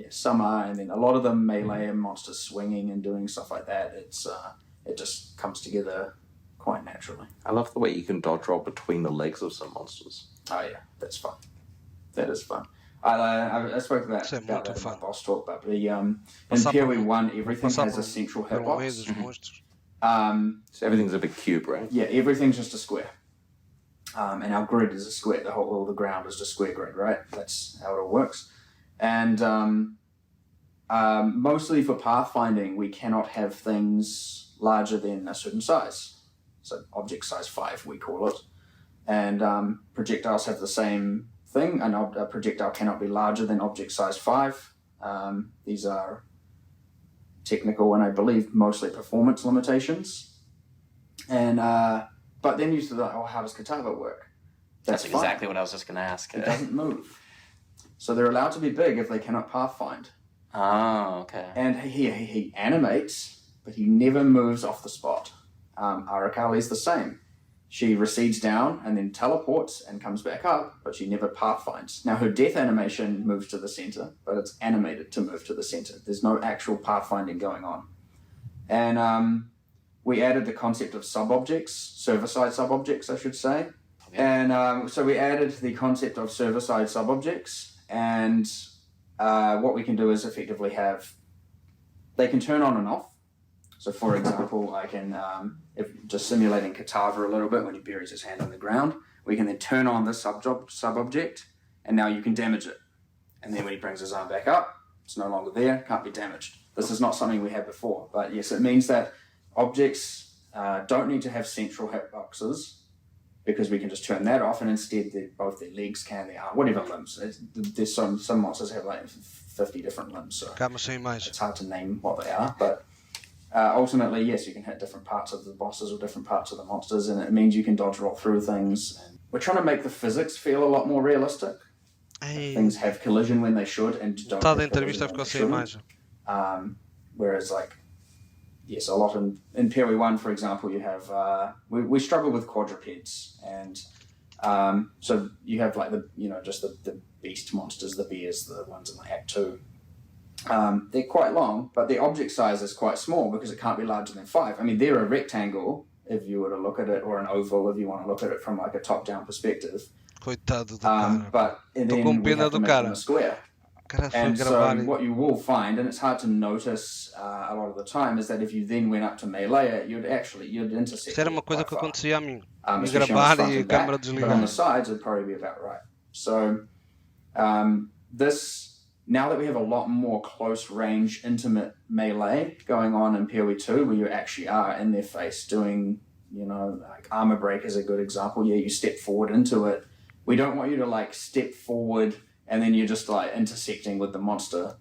some are, and then a lot of them melee and monsters swinging and doing stuff like that. It just comes together quite naturally. I love the way you can dodge roll between the legs of some monsters. Oh yeah, that's fun. That is fun. I spoke about that in my boss talk, but in PoE 1 everything has a central hitbox. So everything's a big cube, right? Yeah, everything's just a square. And our grid is a square. The ground is just square grid, right? That's how it all works. And mostly for pathfinding, we cannot have things larger than a certain size. So object size 5, we call it. And projectiles have the same thing. A projectile cannot be larger than object size 5. These are technical and I believe mostly performance limitations. And but then you said, how does Katava work? That's exactly what I was just going to ask. It doesn't move. So they're allowed to be big if they cannot pathfind. Oh, okay. And he animates, but he never moves off the spot. Arakali's the same. She recedes down and then teleports and comes back up, but she never pathfinds. Now her death animation moves to the center, but it's animated to move to the center. There's no actual pathfinding going on. And we added the concept of sub-objects, server-side sub-objects, I should say. Okay. And so we added the concept of server-side sub-objects, and what we can do is effectively they can turn on and off. So for example, I can, if just simulating Katava a little bit when he buries his hand on the ground, we can then turn on the sub-object, and now you can damage it. And then when he brings his arm back up, it's no longer there, can't be damaged. This is not something we had before, but yes, it means that objects don't need to have central hitboxes because we can just turn that off, and instead both their legs can, their arm, whatever limbs. There's some monsters have like 50 different limbs, so it's hard to name what they are, but ultimately, yes, you can hit different parts of the bosses or different parts of the monsters, and it means you can dodge roll through things. And we're trying to make the physics feel a lot more realistic. Things have collision when they should, and don't have collision when they shouldn't. Whereas, like, yes, a lot in PoE 1, for example, you have we struggle with quadrupeds, and so you have like just the beast monsters, the bears, the ones in like Act 2. They're quite long, but their object size is quite small because it can't be larger than 5. I mean, they're a rectangle if you were to look at it, or an oval if you want to look at it from like a top-down perspective. Coitado do cara. But then we have to make them a square. And so what you will find, and it's hard to notice a lot of the time, is that if you then went up to melee it, you'd intercept. Isso era uma coisa que acontecia a mim. Gravar e a câmera desligada. But on the sides, it'd probably be about right. So this now that we have a lot more close range, intimate melee going on in PoE 2, where you actually are in their face doing, like armor break is a good example. Yeah, you step forward into it. We don't want you to like step forward and then you're just like intersecting with the monster,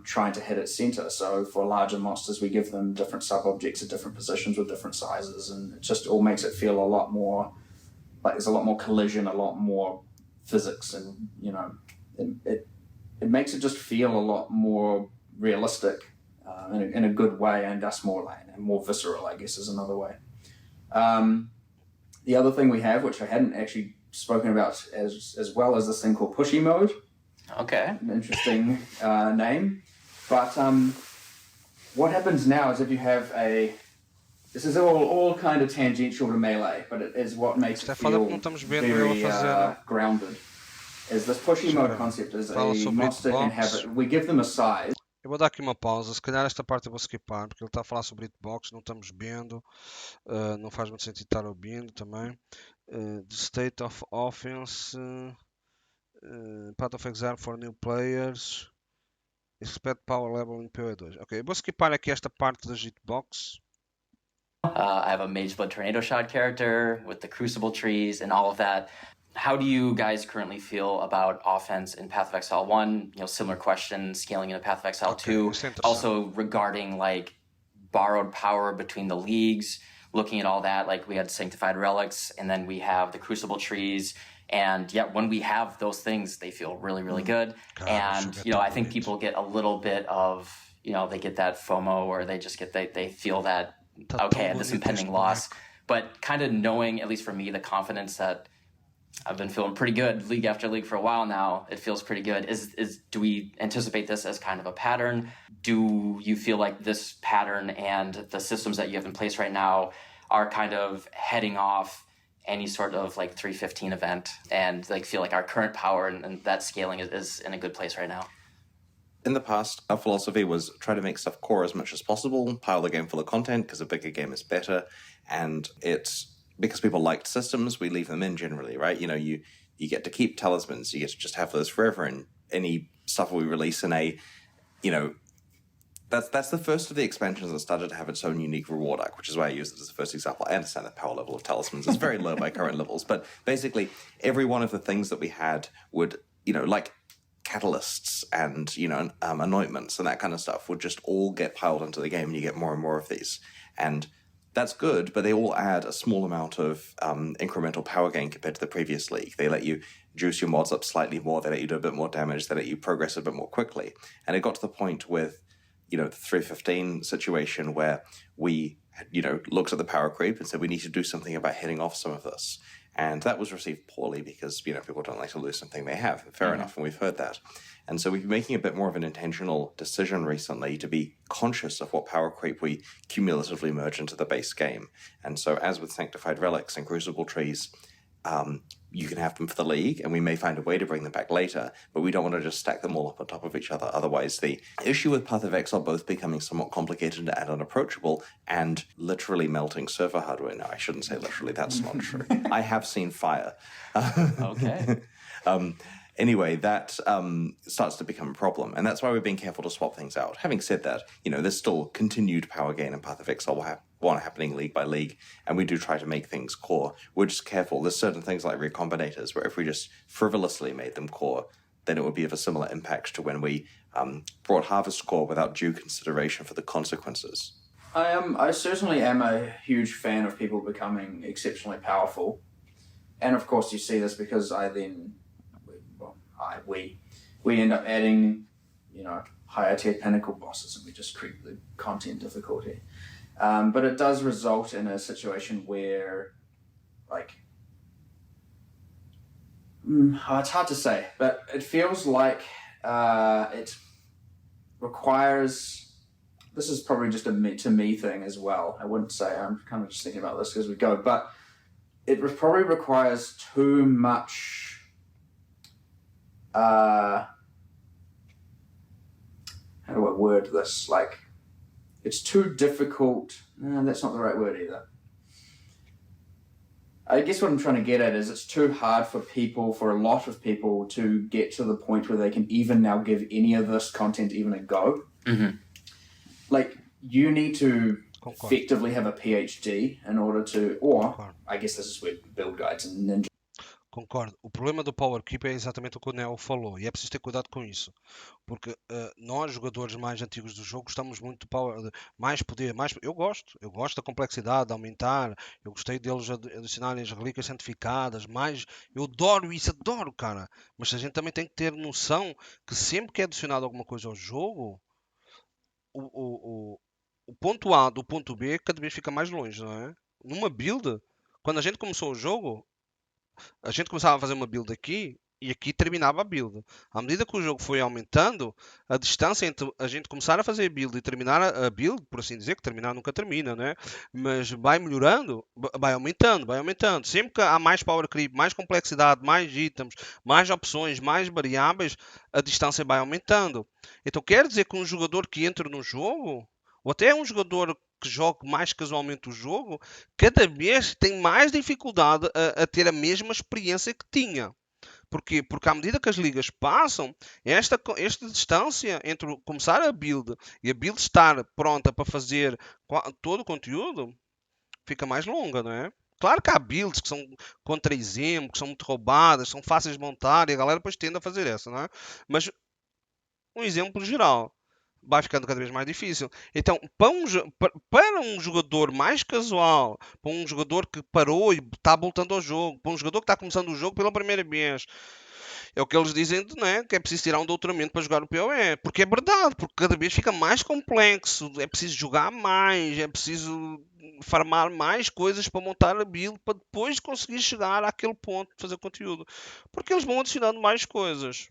trying to hit its center. So for larger monsters, we give them different sub-objects at different positions with different sizes, and it just all makes it feel a lot more like there's a lot more collision, a lot more physics, and it makes it just feel a lot more realistic in a good way, and thus more visceral, I guess, is another way. The other thing we have, which I hadn't actually spoken about as well, as this thing called pushy mode. Okay. An interesting name. But what happens now is if you have this is all kind of tangential to melee, but it is what makes it feel very grounded. Is this pushy mode concept is a monster can have we give them a size. Eu vou dar aqui uma pausa, se calhar esta parte eu vou skipar, porque ele está a falar sobre hitbox, não estamos vendo, não faz muito sentido estar ouvindo também. The state of offense, part of exam for new players, expect power level in PoE2. Ok, eu vou skipar aqui esta parte da hitbox. I have a Mage Blood Tornado Shot character with the Crucible trees and all of that. How do you guys currently feel about offense in Path of Exile 1? Similar question, scaling into Path of Exile 2. Also regarding like borrowed power between the leagues, looking at all that, like we had Sanctified Relics and then we have the Crucible trees. And yeah, when we have those things, they feel really, really good. And, I think people get a little bit of, they get that FOMO, or they just get, they feel that, okay, this impending loss. But kind of knowing, at least for me, the confidence that I've been feeling pretty good league after league for a while now. It feels pretty good. Do we anticipate this as kind of a pattern? Do you feel like this pattern and the systems that you have in place right now are kind of heading off any sort of like 315 event, and like feel like our current power and that scaling is in a good place right now? In the past, our philosophy was try to make stuff core as much as possible, pile the game full of content because a bigger game is better, and it's because people liked systems, we leave them in generally, right? You get to keep talismans, you get to just have those forever, and any stuff we release in that's the first of the expansions that started to have its own unique reward arc, which is why I use it as the first example. I understand the power level of talismans is very low by current levels, but basically every one of the things that we had would, like catalysts and, anointments and that kind of stuff would just all get piled into the game, and you get more and more of these. And that's good, but they all add a small amount of incremental power gain compared to the previous league. They let you juice your mods up slightly more, they let you do a bit more damage, they let you progress a bit more quickly. And it got to the point with, the 315 situation where we, looked at the power creep and said we need to do something about hitting off some of this. And that was received poorly because, people don't like to lose something they have. Fair enough, and we've heard that. And so we've been making a bit more of an intentional decision recently to be conscious of what power creep we cumulatively merge into the base game. And so as with Sanctified Relics and Crucible Trees, you can have them for the league, and we may find a way to bring them back later, but we don't want to just stack them all up on top of each other. Otherwise, the issue with Path of Exile both becoming somewhat complicated and unapproachable and literally melting server hardware. No, I shouldn't say literally. That's not true. I have seen fire. Okay. Anyway, that starts to become a problem, and that's why we're being careful to swap things out. Having said that, there's still continued power gain in Path of Exile happening league by league, and we do try to make things core. We're just careful. There's certain things like recombinators where if we just frivolously made them core, then it would be of a similar impact to when we brought Harvest core without due consideration for the consequences. I certainly am a huge fan of people becoming exceptionally powerful, and of course you see this because we end up adding, higher tier pinnacle bosses, and we just creep the content difficulty. But it does result in a situation where, it's hard to say, but it feels like it requires. This is probably just a me thing as well. I wouldn't say, I'm kind of just thinking about this as we go, but it probably requires too much. How do I word this? It's too difficult. No, that's not the right word either. I guess what I'm trying to get at is it's too hard for a lot of people to get to the point where they can even now give any of this content even a go. Mm-hmm. Like, you need to Concordo. effectively have a PhD in order to, or Concordo. I guess this is where build guides and ninja. Concordo. O problema do Power Keep é exatamente o que o Neo falou, e é preciso ter cuidado com isso, porque nós, jogadores mais antigos do jogo, gostamos muito de mais poder, mais. Eu gosto da complexidade, de aumentar, eu gostei deles adicionarem as relíquias santificadas, mais. Eu adoro isso, adoro, cara. Mas a gente também tem que ter noção que sempre que é adicionado alguma coisa ao jogo, o ponto A do ponto B cada vez fica mais longe, não é? Numa build, quando a gente começou o jogo, a gente começava a fazer uma build aqui e aqui terminava a build. À medida que o jogo foi aumentando, a distância entre a gente começar a fazer a build e terminar a build, por assim dizer, que terminar nunca termina, né? Mas vai melhorando, vai aumentando, vai aumentando. Sempre que há mais power creep, mais complexidade, mais itens, mais opções, mais variáveis, a distância vai aumentando. Então quer dizer que um jogador que entra no jogo, ou até um jogador que jogue mais casualmente o jogo, cada vez tem mais dificuldade a ter a mesma experiência que tinha. Porquê? Porque à medida que as ligas passam, esta distância entre começar a build e a build estar pronta para fazer todo o conteúdo fica mais longa, não é? Claro que há builds que são contra-exemplo, que são muito roubadas, são fáceis de montar e a galera depois tende a fazer essa, não é? Mas um exemplo geral vai ficando cada vez mais difícil. Então, para um jogador mais casual, para um jogador que parou e está voltando ao jogo, para um jogador que está começando o jogo pela primeira vez, é o que eles dizem, né? Que é preciso tirar um doutoramento para jogar o PoE. Porque é verdade, porque cada vez fica mais complexo, é preciso jogar mais, é preciso farmar mais coisas para montar a build, para depois conseguir chegar àquele ponto de fazer conteúdo. Porque eles vão adicionando mais coisas.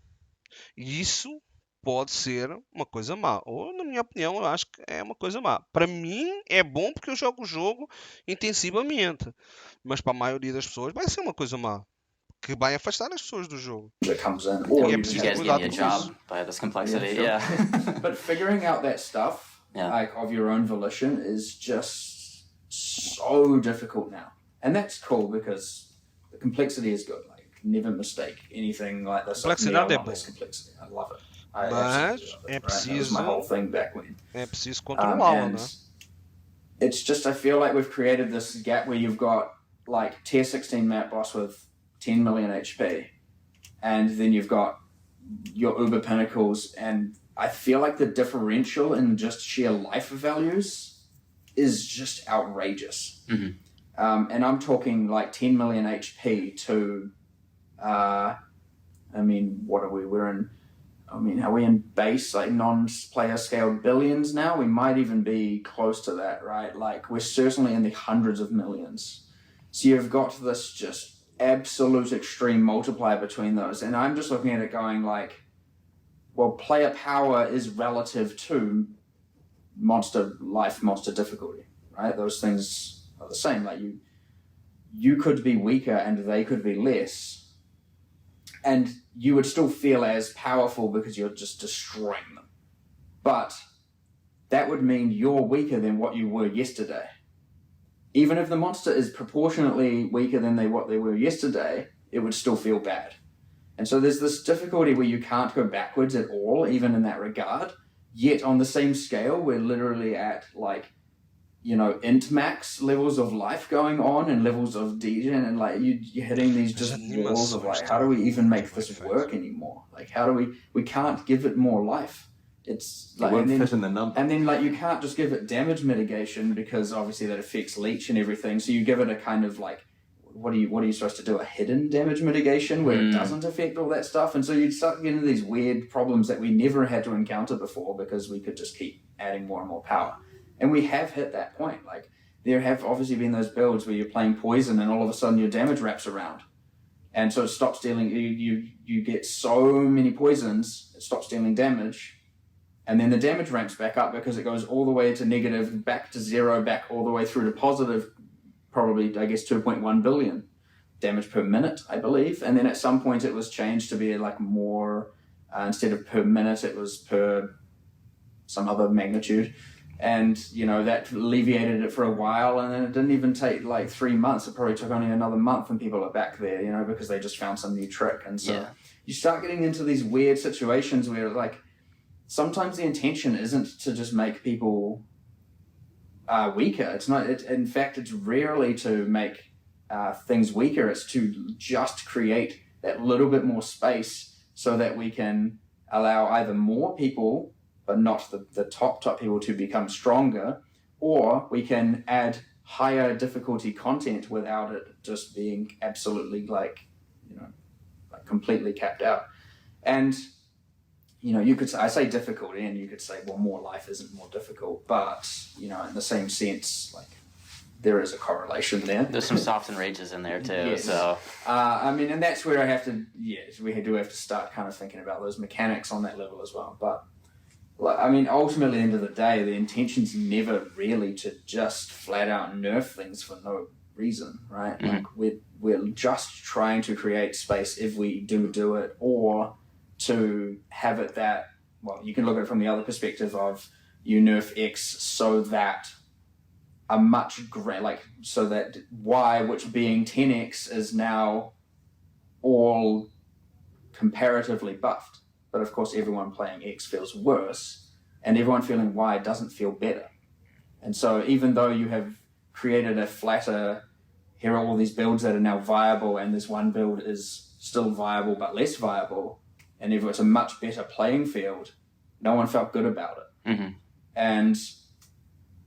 E isso pode ser uma coisa má. Ou, na minha opinião, eu acho que é uma coisa má. Para mim é bom porque eu jogo o jogo intensivamente. Mas para a maioria das pessoas vai ser uma coisa má. Que vai afastar as pessoas do jogo. That comes in, or E é You preciso guys cuidado gave me com a isso. job by this complexity. Yeah, Yeah. But figuring out that stuff, Yeah. like of your own volition, is just so difficult now. And that's cool because the complexity is good. Like, never mistake anything like this. Complexidade é want bom. this complexity. I love it. I Mas absolutely love it, é right? That was preciso, my whole thing back when. é preciso controlá-la, And né? it's just, I feel like we've created this gap where you've got like tier 16 map boss with 10 million HP, and then you've got your Uber Pinnacles, and I feel like the differential in just sheer life values is just outrageous. Mhm. And I'm talking like 10 million HP to, I mean, what are we? Are we in base, like non-player scaled billions now? We might even be close to that, right? Like, we're certainly in the hundreds of millions. So you've got this just absolute extreme multiplier between those. And I'm just looking at it going like, well, player power is relative to monster life, monster difficulty, right? Those things are the same. Like, you could be weaker and they could be less, and you would still feel as powerful because you're just destroying them. But that would mean you're weaker than what you were yesterday. Even if the monster is proportionately weaker than what they were yesterday, it would still feel bad. And so there's this difficulty where you can't go backwards at all, even in that regard. Yet on the same scale, we're literally at like, you know, int max levels of life going on and levels of degen, and like you're hitting these just walls of like, how do we even make this work anymore? Like, how do we can't give it more life. It's like, It won't fit in the number. and then like you can't just give it damage mitigation because obviously that affects leech and everything. So you give it a kind of like, what are you supposed to do? A hidden damage mitigation where it doesn't affect all that stuff. And so you'd start getting into these weird problems that we never had to encounter before because we could just keep adding more and more power. And we have hit that point. Like, there have obviously been those builds where you're playing poison and all of a sudden your damage wraps around. And so it stops dealing, you get so many poisons, it stops dealing damage. And then the damage ramps back up because it goes all the way to negative, back to zero, back all the way through to positive, probably, I guess, 2.1 billion damage per minute, I believe. And then at some point it was changed to be like more, instead of per minute, it was per some other magnitude. And, you know, that alleviated it for a while, and then it didn't even take like 3 months. It probably took only another month and people are back there, you know, because they just found some new trick. And so you start getting into these weird situations where, like, sometimes the intention isn't to just make people weaker. It's not. In fact, it's rarely to make things weaker. It's to just create that little bit more space so that we can allow either more people, but not the top people, to become stronger, or we can add higher difficulty content without it just being absolutely like completely capped out. And you know, I say difficulty, and you could say, well, more life isn't more difficult, but you know, in the same sense, like, there is a correlation there. There's some soft and rages in there too. Yes. So I mean, and that's where we do have to start kind of thinking about those mechanics on that level as well. But I mean, ultimately, at the end of the day, the intention's never really to just flat out nerf things for no reason, right? Like, we're just trying to create space if we do it, or to have it that, well, you can look at it from the other perspective of you nerf X so that so that Y, which being 10X, is now all comparatively buffed. But of course, everyone playing X feels worse, and everyone feeling Y doesn't feel better. And so even though you have created a flatter, here are all these builds that are now viable, and this one build is still viable but less viable, and if it's a much better playing field, no one felt good about it.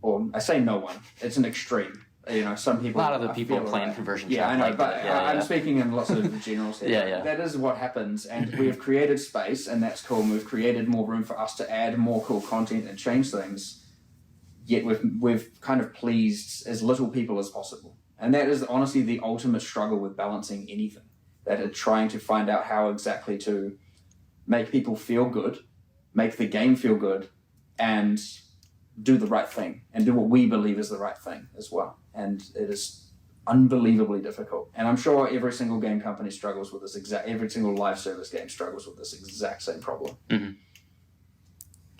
Or I say no one, it's an extreme. You know, some people... A lot of the people playing conversion chat. Yeah, I know, like but I'm speaking in lots of general sense. Yeah. That is what happens, and we have created space, and that's cool, and we've created more room for us to add more cool content and change things, yet we've kind of pleased as little people as possible. And that is honestly the ultimate struggle with balancing anything, that is trying to find out how exactly to make people feel good, make the game feel good, and do the right thing, and do what we believe is the right thing as well. And it is unbelievably difficult. And I'm sure every single game company struggles with this every single live service game struggles with this exact same problem. Mm-hmm.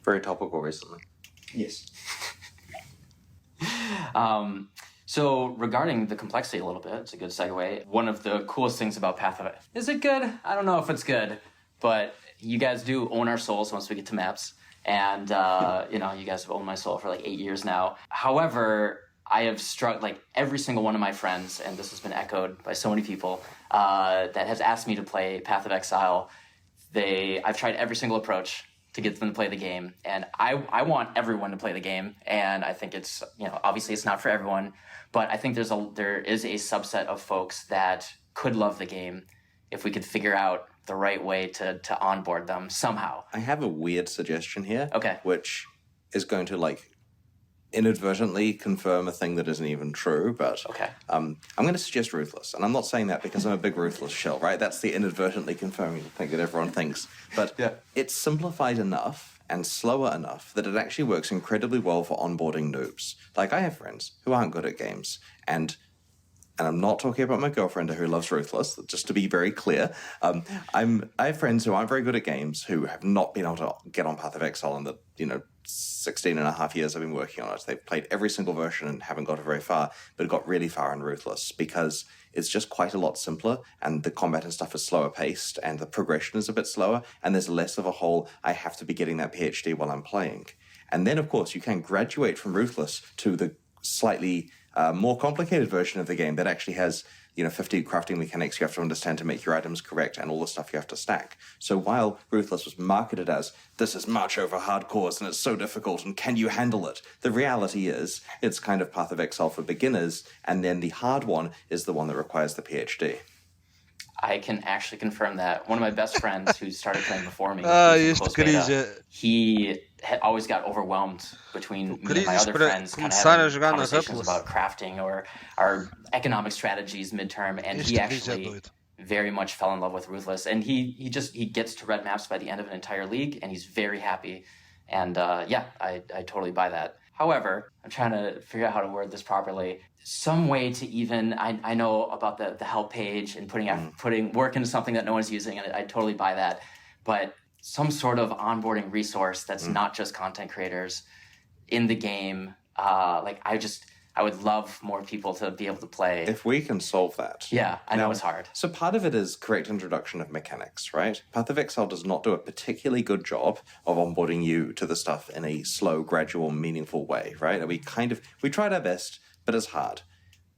Very topical recently. Yes. So regarding the complexity a little bit, it's a good segue. One of the coolest things about Path of... Is it good? I don't know if it's good, but you guys do own our souls once we get to maps. And, you know, you guys have owned my soul for like 8 years now. However, I have struck, like, every single one of my friends, and this has been echoed by so many people, that has asked me to play Path of Exile. I've tried every single approach to get them to play the game. And I want everyone to play the game. And I think it's, you know, obviously it's not for everyone, but I think there is a subset of folks that could love the game if we could figure out the right way to onboard them somehow. I have a weird suggestion here. Okay. Which is going to, like, inadvertently confirm a thing that isn't even true, but Okay. I'm going to suggest Ruthless. And I'm not saying that because I'm a big Ruthless shell, right? That's the inadvertently confirming thing that everyone thinks. But it's simplified enough and slower enough that it actually works incredibly well for onboarding noobs. Like, I have friends who aren't good at games, and I'm not talking about my girlfriend who loves Ruthless, just to be very clear. I have friends who aren't very good at games who have not been able to get on Path of Exile in the, 16 and a half years I've been working on it. They've played every single version and haven't got very far, but got really far in Ruthless because it's just quite a lot simpler, and the combat and stuff is slower paced, and the progression is a bit slower, and there's less of a whole, I have to be getting that PhD while I'm playing. And then, of course, you can graduate from Ruthless to the slightly more complicated version of the game that actually has 50 crafting mechanics you have to understand to make your items correct, and all the stuff you have to stack. So while Ruthless was marketed as, this is march over hardcores and it's so difficult and can you handle it? The reality is, it's kind of Path of Exile for beginners, and then the hard one is the one that requires the PhD. I can actually confirm that. One of my best friends who started playing before me, he always got overwhelmed between me and my other friends kind of having conversations about crafting or our economic strategies midterm, and he actually very much fell in love with Ruthless, and he gets to red maps by the end of an entire league, and he's very happy, and I totally buy that. However, I'm trying to figure out how to word this properly. Some way to even, I know about the help page and putting work into something that no one's using, and I totally buy that. But some sort of onboarding resource that's not just content creators in the game. I would love more people to be able to play. If we can solve that. Yeah, I know it's hard. So part of it is correct introduction of mechanics, right? Path of Exile does not do a particularly good job of onboarding you to the stuff in a slow, gradual, meaningful way, right? We tried our best, but it's hard.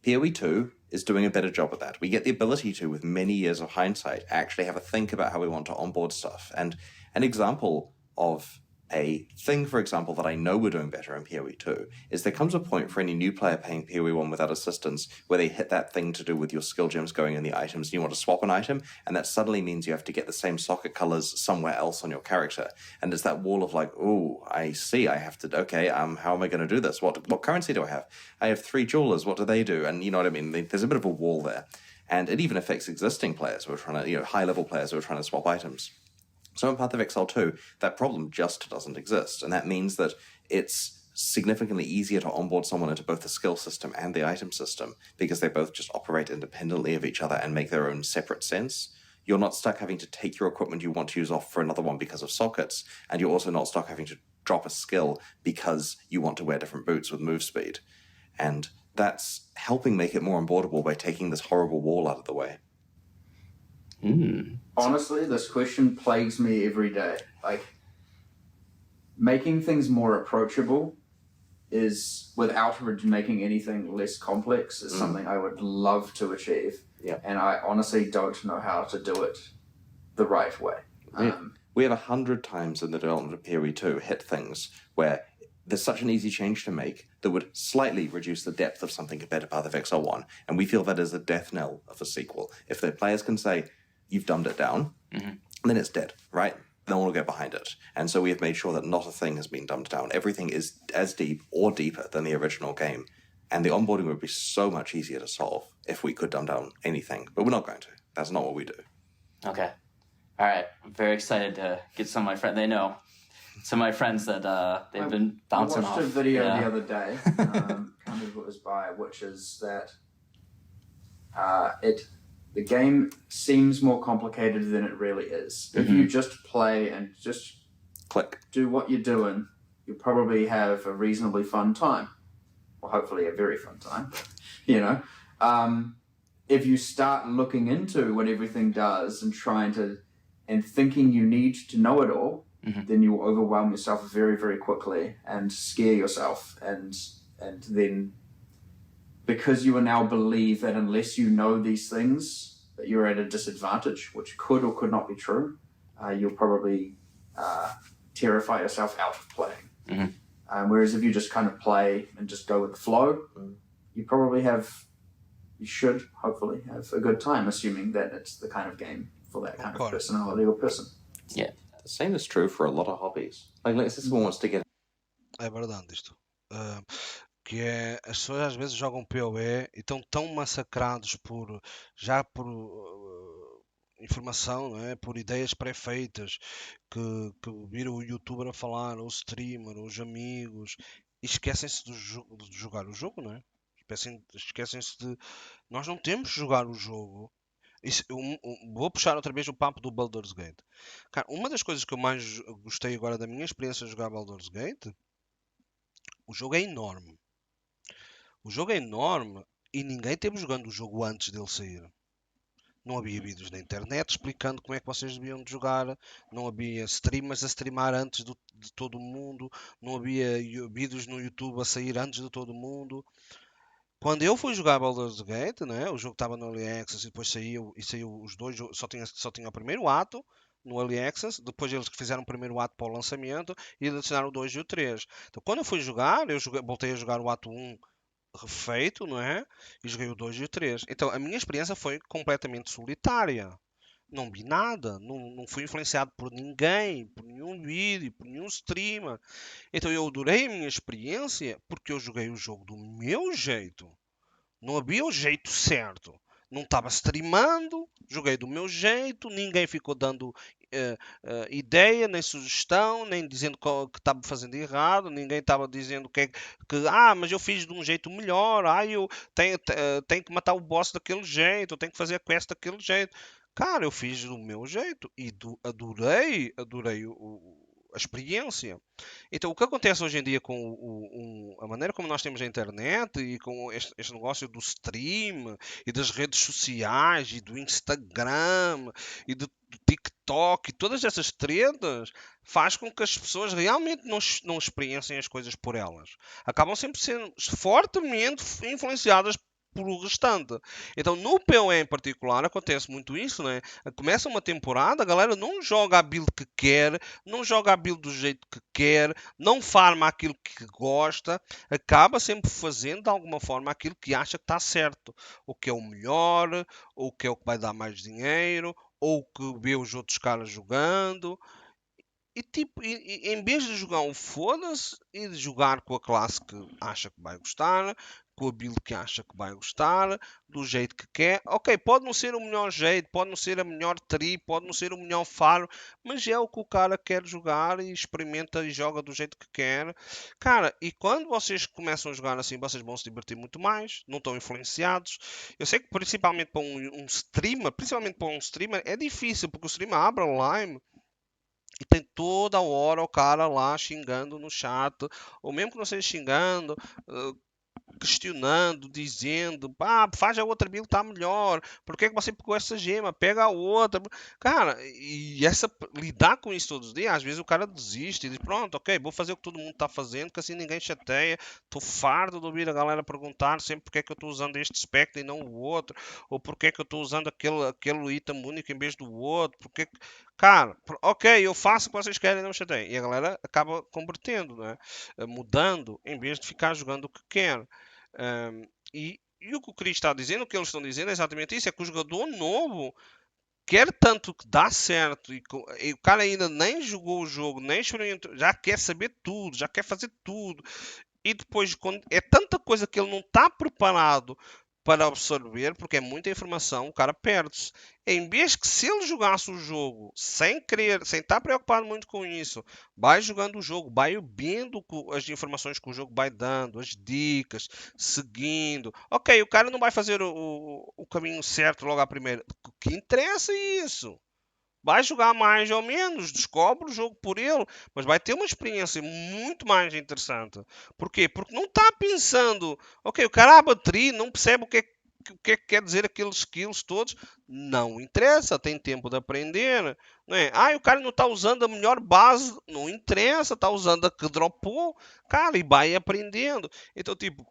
PoE 2 is doing a better job of that. We get the ability to, with many years of hindsight, actually have a think about how we want to onboard stuff. And an example of a thing, for example, that I know we're doing better in PoE 2 is there comes a point for any new player playing PoE 1 without assistance where they hit that thing to do with your skill gems going in the items and you want to swap an item, and that suddenly means you have to get the same socket colors somewhere else on your character. And it's that wall of like, oh, I see, I have to, okay, how am I going to do this? What currency do I have? I have 3 jewelers, what do they do? And you know what I mean? There's a bit of a wall there. And it even affects existing players who are trying to, high-level players who are trying to swap items. So in Path of Exile 2, that problem just doesn't exist. And that means that it's significantly easier to onboard someone into both the skill system and the item system because they both just operate independently of each other and make their own separate sense. You're not stuck having to take your equipment you want to use off for another one because of sockets, and you're also not stuck having to drop a skill because you want to wear different boots with move speed. And that's helping make it more onboardable by taking this horrible wall out of the way. Honestly, this question plagues me every day. Like, making things more approachable is, without making anything less complex, is something I would love to achieve. Yeah. And I honestly don't know how to do it the right way. We have 100 times in the development of PoE 2 hit things where there's such an easy change to make that would slightly reduce the depth of something compared to Path of Exile 1, and we feel that is the death knell of a sequel. If the players can say, you've dumbed it down, then it's dead, right? No one will get behind it. And so we have made sure that not a thing has been dumbed down. Everything is as deep or deeper than the original game. And the onboarding would be so much easier to solve if we could dumb down anything. But we're not going to. That's not what we do. Okay. All right. I'm very excited to get some of my friends. They know some of my friends that they've been bouncing off. I watched a video the other day, can't remember who it was by, which is that the game seems more complicated than it really is. If you just play and just click, do what you're doing, you'll probably have a reasonably fun time. Well, hopefully a very fun time, If you start looking into what everything does and thinking you need to know it all, then you will overwhelm yourself very, very quickly and scare yourself. And then, because you will now believe that unless you know these things, that you're at a disadvantage, which could or could not be true, you'll probably terrify yourself out of playing. Whereas if you just kind of play and just go with the flow, you should hopefully have a good time, assuming that it's the kind of game for that kind of personality or person. Yeah. The same is true for a lot of hobbies. Like, let's say someone wants to get... É verdade isto. Que é, as pessoas às vezes jogam PoE e estão tão massacrados por informação, não é? Por ideias pré-feitas que viram o youtuber a falar, ou o streamer, ou os amigos, e esquecem-se de jogar o jogo, não é? Esquecem-se de... Nós não temos que jogar o jogo. Vou puxar outra vez o papo do Baldur's Gate. Cara, uma das coisas que eu mais gostei agora da minha experiência de jogar Baldur's Gate, o jogo é enorme. O jogo é enorme e ninguém esteve jogando o jogo antes dele sair. Não havia vídeos na internet explicando como é que vocês deviam jogar. Não havia streamers a streamar antes de todo mundo. Não havia vídeos no YouTube a sair antes de todo mundo. Quando eu fui jogar Baldur's Gate, né, o jogo estava no Early Access e depois saiu os dois, só tinha o primeiro ato no Early Access, depois eles fizeram o primeiro ato para o lançamento e adicionaram o 2 e o 3. Então quando eu fui jogar, voltei a jogar o ato 1 refeito, não é? E joguei o 2 e o 3. Então a minha experiência foi completamente solitária. Não vi nada, não fui influenciado por ninguém, por nenhum vídeo, por nenhum streamer. Então eu adorei a minha experiência porque eu joguei o jogo do meu jeito. Não havia o jeito certo. Não estava streamando, joguei do meu jeito, ninguém ficou dando ideia, nem sugestão, nem dizendo que estava fazendo errado, ninguém estava dizendo mas eu fiz de um jeito melhor, eu tenho que matar o boss daquele jeito, eu tenho que fazer a quest daquele jeito. Cara, eu fiz do meu jeito e adorei a experiência. Então, o que acontece hoje em dia com a maneira como nós temos a internet e com este negócio do stream e das redes sociais e do Instagram e do TikTok e todas essas tretas faz com que as pessoas realmente não experienciem as coisas por elas. Acabam sempre sendo fortemente influenciadas por o restante. Então, no PoE em particular, acontece muito isso, né? Começa uma temporada, a galera não joga a build que quer, não joga a build do jeito que quer, não farma aquilo que gosta, acaba sempre fazendo de alguma forma aquilo que acha que está certo, o que é o melhor, ou o que é o que vai dar mais dinheiro, ou o que vê os outros caras jogando. E tipo, em vez de jogar um foda-se e de jogar com a classe que acha que vai gostar, com a build que acha que vai gostar, do jeito que quer. Ok, pode não ser o melhor jeito, pode não ser a melhor tri, pode não ser o melhor faro, mas é o que o cara quer jogar e experimenta e joga do jeito que quer. Cara, e quando vocês começam a jogar assim, vocês vão se divertir muito mais, não estão influenciados. Eu sei que principalmente para um streamer, principalmente para um streamer, é difícil, porque o streamer abre a live e tem toda hora o cara lá xingando no chat, ou mesmo que não seja xingando, questionando, dizendo, pá, faz a outra build tá melhor, por que você pegou essa gema? Pega a outra. Cara, e lidar com isso todos os dias, às vezes o cara desiste e diz, pronto, ok, vou fazer o que todo mundo tá fazendo, que assim ninguém chateia, tô farto de ouvir a galera perguntar sempre porque é que eu tô usando este spec e não o outro, ou porque é que eu tô usando aquele item único em vez do outro, porque... Cara, ok, eu faço o que vocês querem, não me chateiem. E a galera acaba convertendo, né? Mudando, em vez de ficar jogando o que quer. E o que o Chris está dizendo, o que eles estão dizendo é exatamente isso: é que o jogador novo quer tanto que dá certo e o cara ainda nem jogou o jogo, nem experimentou, já quer saber tudo, já quer fazer tudo. E depois, quando é tanta coisa que ele não está preparado para absorver, porque é muita informação, o cara perde-se. Em vez que se ele jogasse o jogo sem querer, sem estar preocupado muito com isso, vai jogando o jogo, vai vendo as informações que o jogo vai dando, as dicas, seguindo. Ok, o cara não vai fazer o caminho certo logo à primeira. O que interessa é isso. Vai jogar mais ou menos, descobre o jogo por ele, mas vai ter uma experiência muito mais interessante. Porquê? Porque não está pensando, ok, o cara a bateria não percebe o que é que quer dizer aqueles skills todos. Não interessa, tem tempo de aprender. Não é? O cara não está usando a melhor base, não interessa, está usando a que dropou, cara, e vai aprendendo. Então, tipo,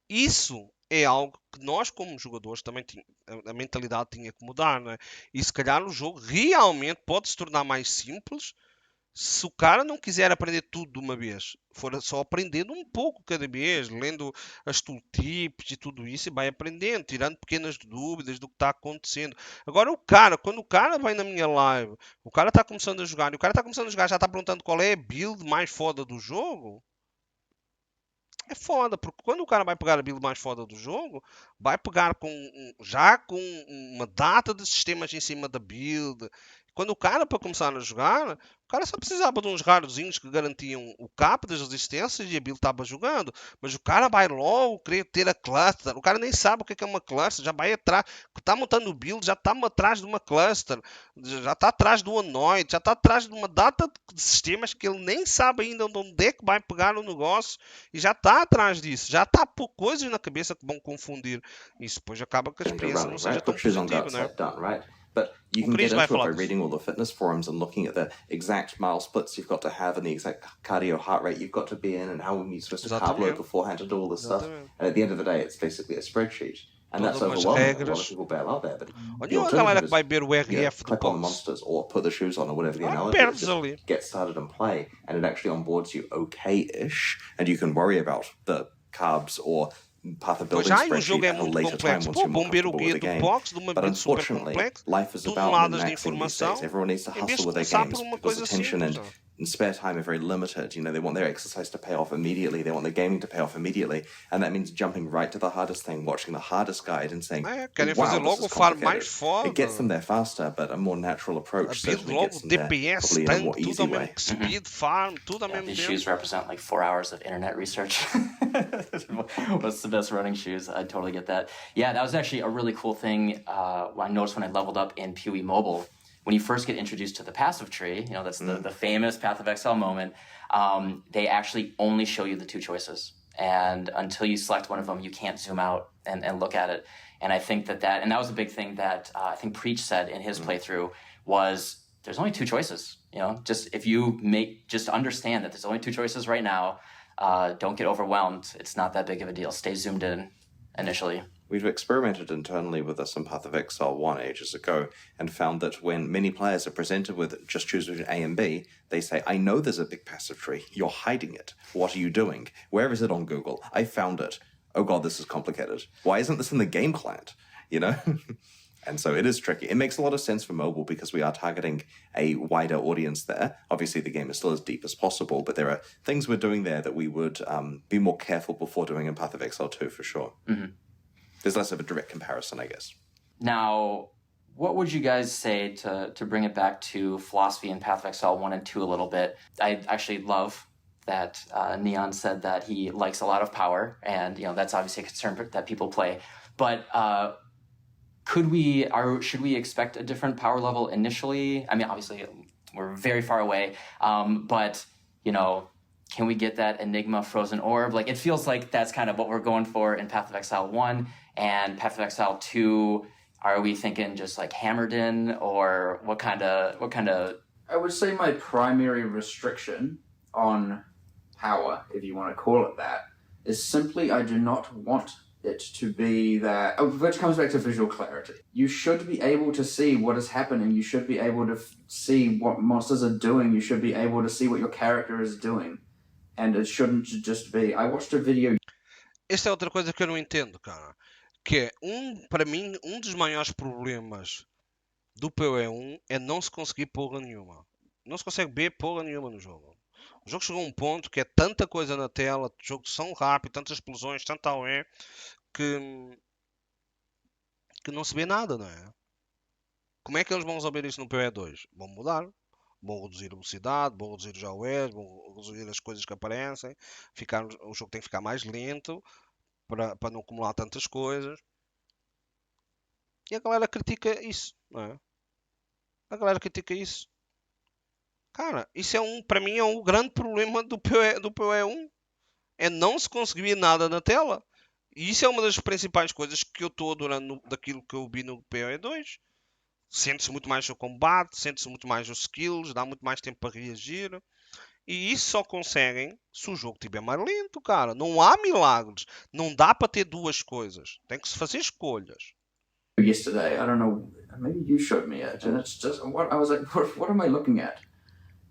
isso é algo que nós, como jogadores, também a mentalidade tinha que mudar, não é? E se calhar o jogo realmente pode se tornar mais simples se o cara não quiser aprender tudo de uma vez. For só aprendendo um pouco cada vez, lendo as tooltips e tudo isso, e vai aprendendo, tirando pequenas dúvidas do que está acontecendo. Agora, quando o cara vai na minha live, o cara está começando a jogar, e o cara está começando a jogar, já está perguntando qual é a build mais foda do jogo. É foda, porque quando o cara vai pegar a build mais foda do jogo, vai pegar já com uma data de sistemas em cima da build. Quando o cara, para começar a jogar, o cara só precisava de uns rarozinhos que garantiam o cap das resistências e a build estava jogando. Mas o cara vai logo querer ter a cluster. O cara nem sabe o que é uma cluster, já vai atrás. Está montando o build, já está atrás de uma cluster, já está atrás do Anoid, já está atrás de uma data de sistemas que ele nem sabe ainda onde é que vai pegar o negócio e já está atrás disso, já está por coisas na cabeça que vão confundir. Isso depois acaba que a experiência não seja tão positiva, né? But you O can Chris get vai into it falar by disso. reading all the fitness forums and looking at the exact mile splits you've got to have and the exact cardio heart rate you've got to be in and how you're supposed to carb load Exatamente. beforehand to do all this stuff. Exatamente. And at the end of the day, it's basically a spreadsheet. And Todas that's umas overwhelming. A lot of regras. people bail out there. But the Olha a galera alternative que is, vai ver o RF do click on the box. monsters or put the shoes on or whatever the analogy is. Perdes Just ali. get started and play. And it actually onboards you okay-ish. And you can worry about the carbs or path of Pois building o jogo spreadsheet é at a muito later time complexo. once Pô, you're more vão ver o comfortable guia with the do game. box de uma But build super unfortunately, complexa, life is about toneladas de min-maxing these days. informação, Everyone needs to em vez hustle de with their começar games por uma because coisa attention simples. and spare time are very limited. You know, they want their exercise to pay off immediately. They want their gaming to pay off immediately. And that means jumping right to the hardest thing, watching the hardest guide and saying, Querem wow, fazer this logo is o farm mais complicated. It gets them foda. there faster, but a more natural A approach build certainly logo, gets them there DPS, probably in a more tank, tudo easy ao mesmo way. speed, farm, tudo ao mesmo These tempo. shoes represent like 4 hours of internet research. What's the best running shoes? I totally get that. Yeah, that was actually a really cool thing I noticed when I leveled up in PoE Mobile. when you first get introduced to the passive tree, you know, that's the famous Path of Exile moment, they actually only show you the 2 choices. And until you select one of them, you can't zoom out and look at it. And I think that was a big thing that I think Preach said in his playthrough was there's only 2 choices. You know, just understand that there's only 2 choices right now. Don't get overwhelmed. It's not that big of a deal. Stay zoomed in initially. We've experimented internally with this in Path of Exile 1 ages ago and found that when many players are presented with just choose between A and B, they say, I know there's a big passive tree. You're hiding it. What are you doing? Where is it on Google? I found it. Oh God, this is complicated. Why isn't this in the game client? You know? And so it is tricky. It makes a lot of sense for mobile because we are targeting a wider audience there. Obviously, the game is still as deep as possible, but there are things we're doing there that we would be more careful before doing in Path of Exile 2 for sure. Mm-hmm. There's less of a direct comparison, I guess. Now, what would you guys say to bring it back to philosophy in Path of Exile 1 and 2 a little bit? I actually love that Neon said that he likes a lot of power, and you know that's obviously a concern that people play. But should we expect a different power level initially? I mean, obviously we're very far away, but you know, can we get that Enigma Frozen Orb? Like, it feels like that's kind of what we're going for in Path of Exile 1 and Path of Exile 2. Are we thinking just like hammered in, or what kind of? I would say my primary restriction on power, if you want to call it that, is simply I do not want it to be that, which comes back to visual clarity. You should be able to see what is happening. You should be able to see what monsters are doing. You should be able to see what your character is doing. And it shouldn't just be, I watched a video. Esta é outra coisa que eu não entendo, cara. Que é, para mim, um dos maiores problemas do PoE1 é não se conseguir porra nenhuma. Não se consegue ver porra nenhuma no jogo. O jogo chegou a um ponto que é tanta coisa na tela, o jogo tão rápido, tantas explosões, tanta AOE, que não se vê nada, não é? Como é que eles vão resolver isto no PoE2? Vão mudar. Vão reduzir a velocidade, vão reduzir os AOEs, vão reduzir as coisas que aparecem. O jogo tem que ficar mais lento para não acumular tantas coisas. E a galera critica isso, não é? A galera critica isso. Cara, isso para mim é um grande problema do PoE1. É não se conseguir nada na tela. E isso é uma das principais coisas que eu estou adorando daquilo que eu vi no PoE2. Sente-se muito mais o combate, sente-se muito mais os skills, dá muito mais tempo para reagir. E isso só conseguem se o jogo estiver mais lento, cara. Não há milagres. Não dá para ter duas coisas. Tem que se fazer escolhas. Yesterday, I don't know, maybe you showed me it, and it's just, I was like, what am I looking at?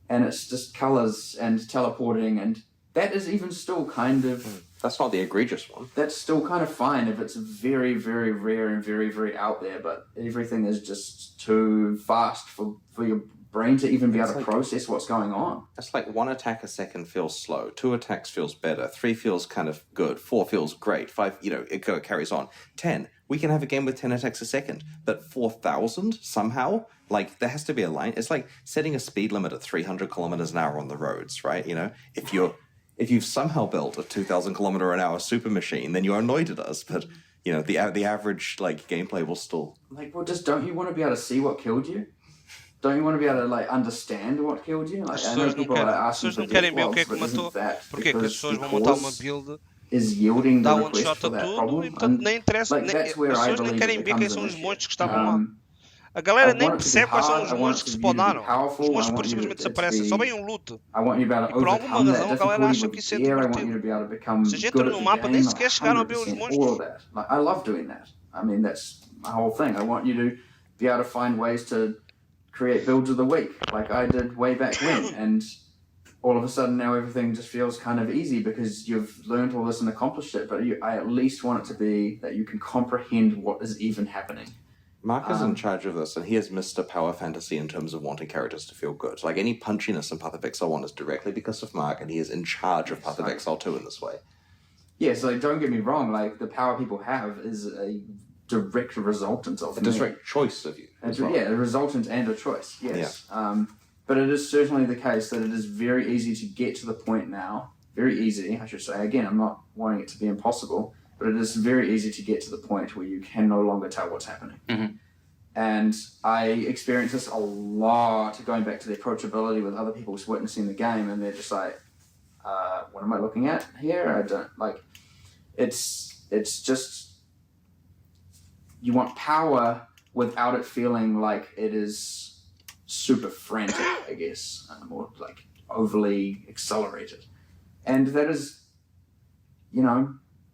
And it's just colors and teleporting, and that is even still kind of... That's not the egregious one. That's still kind of fine if it's very, very rare and very, very out there, but everything is just too fast for your brain to even be able to process what's going on. It's like 1 attack a second feels slow, 2 attacks feels better, 3 feels kind of good, 4 feels great, 5, it carries on. 10, we can have a game with 10 attacks a second, but 4,000 somehow? Like, there has to be a line. It's like setting a speed limit at 300 kilometers an hour on the roads, right? You know, if you've somehow built a 2,000 kilometer an hour super machine, then you're annoyed at us. But you know, the average like gameplay will still like. Well, just don't you want to be able to see what killed you? Don't you want to be able to like understand what killed you? Like, I know people are asking for details, but isn't that because the cause is yielding the dá um request shot for a that tudo problem? e portanto nem interessa. Like, As pessoas nem querem ver quem são os monstros que estavam lá. A galera nem percebe quais são os monstros que se spawnaram. Os monstros simplesmente desaparecem, só vem um loot. E por alguma razão a galera acha que isso é divertido. Se a gente entra no mapa, nem sequer chegaram a ver os monstros. I love doing that. I mean, that's my whole thing. I want you to be able to find ways to create builds of the week, like I did way back when. And all of a sudden now everything just feels kind of easy because you've learned all this and accomplished it. But I at least want it to be that you can comprehend what is even happening. Mark is in charge of this, and he is Mr. Power Fantasy in terms of wanting characters to feel good. Like, any punchiness in Path of Exile 1 is directly because of Mark, and he is in charge of Path of Exile 2 in this way. Yeah, so don't get me wrong, like, the power people have is a direct resultant of a direct choice of you. Yeah, a resultant and a choice, yes. Yeah. But it is certainly the case that it is very easy to get to the point now, very easy, I should say. Again, I'm not wanting it to be impossible, but it is very easy to get to the point where you can no longer tell what's happening. Mm-hmm. And I experienced this a lot going back to the approachability with other people witnessing the game, and they're just like, what am I looking at here? I don't like. It's just, you want power without it feeling like it is super frantic, I guess, or like overly accelerated. And that is,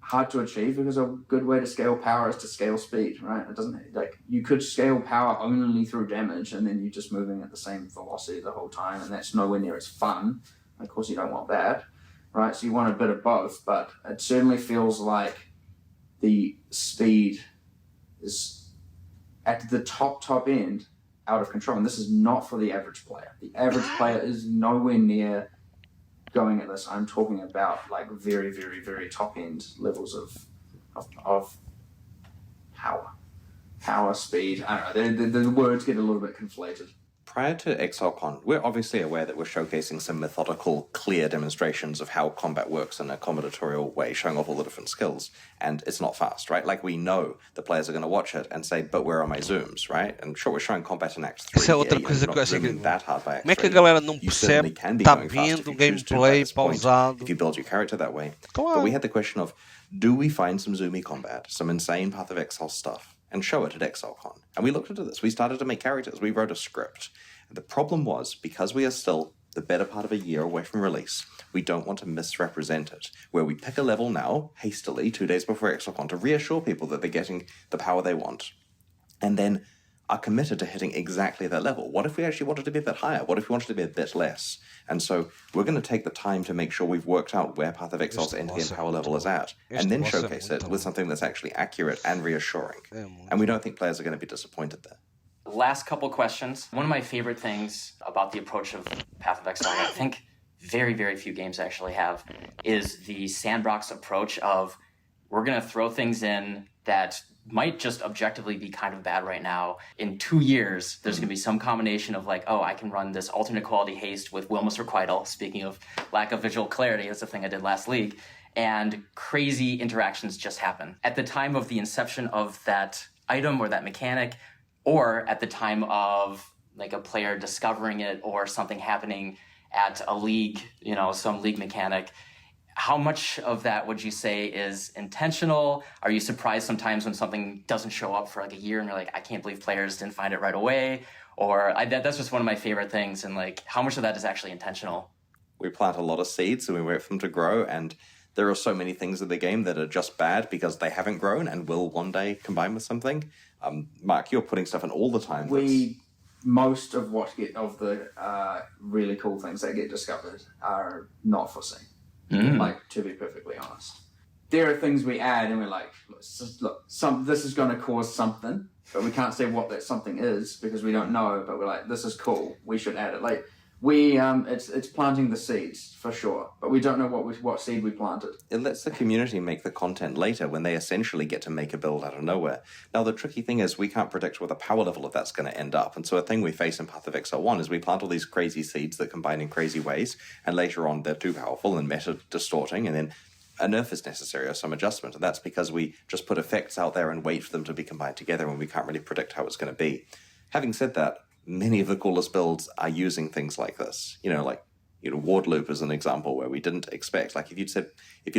hard to achieve, because a good way to scale power is to scale speed, right? It doesn't, like, you could scale power only through damage, and then you're just moving at the same velocity the whole time, and that's nowhere near as fun. Of course, you don't want that, right? So you want a bit of both, but it certainly feels like the speed is at the top end out of control. And this is not for the average player. The average player is nowhere near going at this. I'm talking about like very, very, very top end levels of power, speed. I don't know. The words get a little bit conflated. Prior to ExileCon, we're obviously aware that we're showcasing some methodical, clear demonstrations of how combat works in a combinatorial way, showing off all the different skills, and it's not fast, right? Like, we know the players are going to watch it and say, but where are my zooms, right? And sure, we're showing combat in Act 3. Isso é outra yeah, coisa you're que eu not achei que... zooming that hard by Act Como é que a 3. galera não You certainly percebe? can be Tá going fast vindo if o you choose to by gameplay this point, pausado. if you build your character that way. Claro. But we had the question of, do we find some zoomy combat, some insane Path of Exile stuff, and show it at ExileCon? And we looked into this. We started to make characters. We wrote a script. The problem was, because we are still the better part of a year away from release, we don't want to misrepresent it, where we pick a level now, hastily, 2 days before ExileCon, to reassure people that they're getting the power they want, and then are committed to hitting exactly that level. What if we actually wanted to be a bit higher? What if we wanted to be a bit less? And so we're going to take the time to make sure we've worked out where Path of Exile's endgame power level is at, and then showcase it with something that's actually accurate and reassuring. And we don't think players are going to be disappointed there. Last couple questions. One of my favorite things about the approach of Path of Exile, I think very, very few games actually have, is the sandbox approach of, we're going to throw things in that might just objectively be kind of bad right now. In 2 years, there's going to be some combination of like, oh, I can run this alternate quality haste with Wilmus Requital. Speaking of lack of visual clarity, that's the thing I did last league. And crazy interactions just happen. At the time of the inception of that item or that mechanic, or at the time of like a player discovering it or something happening at a league, some league mechanic, how much of that would you say is intentional? Are you surprised sometimes when something doesn't show up for like a year and you're like, I can't believe players didn't find it right away? Or that's just one of my favorite things. And like, how much of that is actually intentional? We plant a lot of seeds and we wait for them to grow, and there are so many things in the game that are just bad because they haven't grown and will one day combine with something. Mark, you're putting stuff in all the time. Most of the really cool things that get discovered are not foreseen. Like, to be perfectly honest, there are things we add and we're like, look, this is going to cause something, but we can't say what that something is because we don't know. But we're like, this is cool, we should add it. Like, it's planting the seeds for sure, but we don't know what seed we planted. It lets the community make the content later when they essentially get to make a build out of nowhere. Now, the tricky thing is we can't predict what the power level of that's going to end up, and so a thing we face in Path of Exile 1 is we plant all these crazy seeds that combine in crazy ways, and later on they're too powerful and meta distorting, and then a nerf is necessary or some adjustment, and that's because we just put effects out there and wait for them to be combined together when we can't really predict how it's going to be. Having said that, many of the coolest builds are using things like this. Ward Loop is an example where we didn't expect. Like, if you'd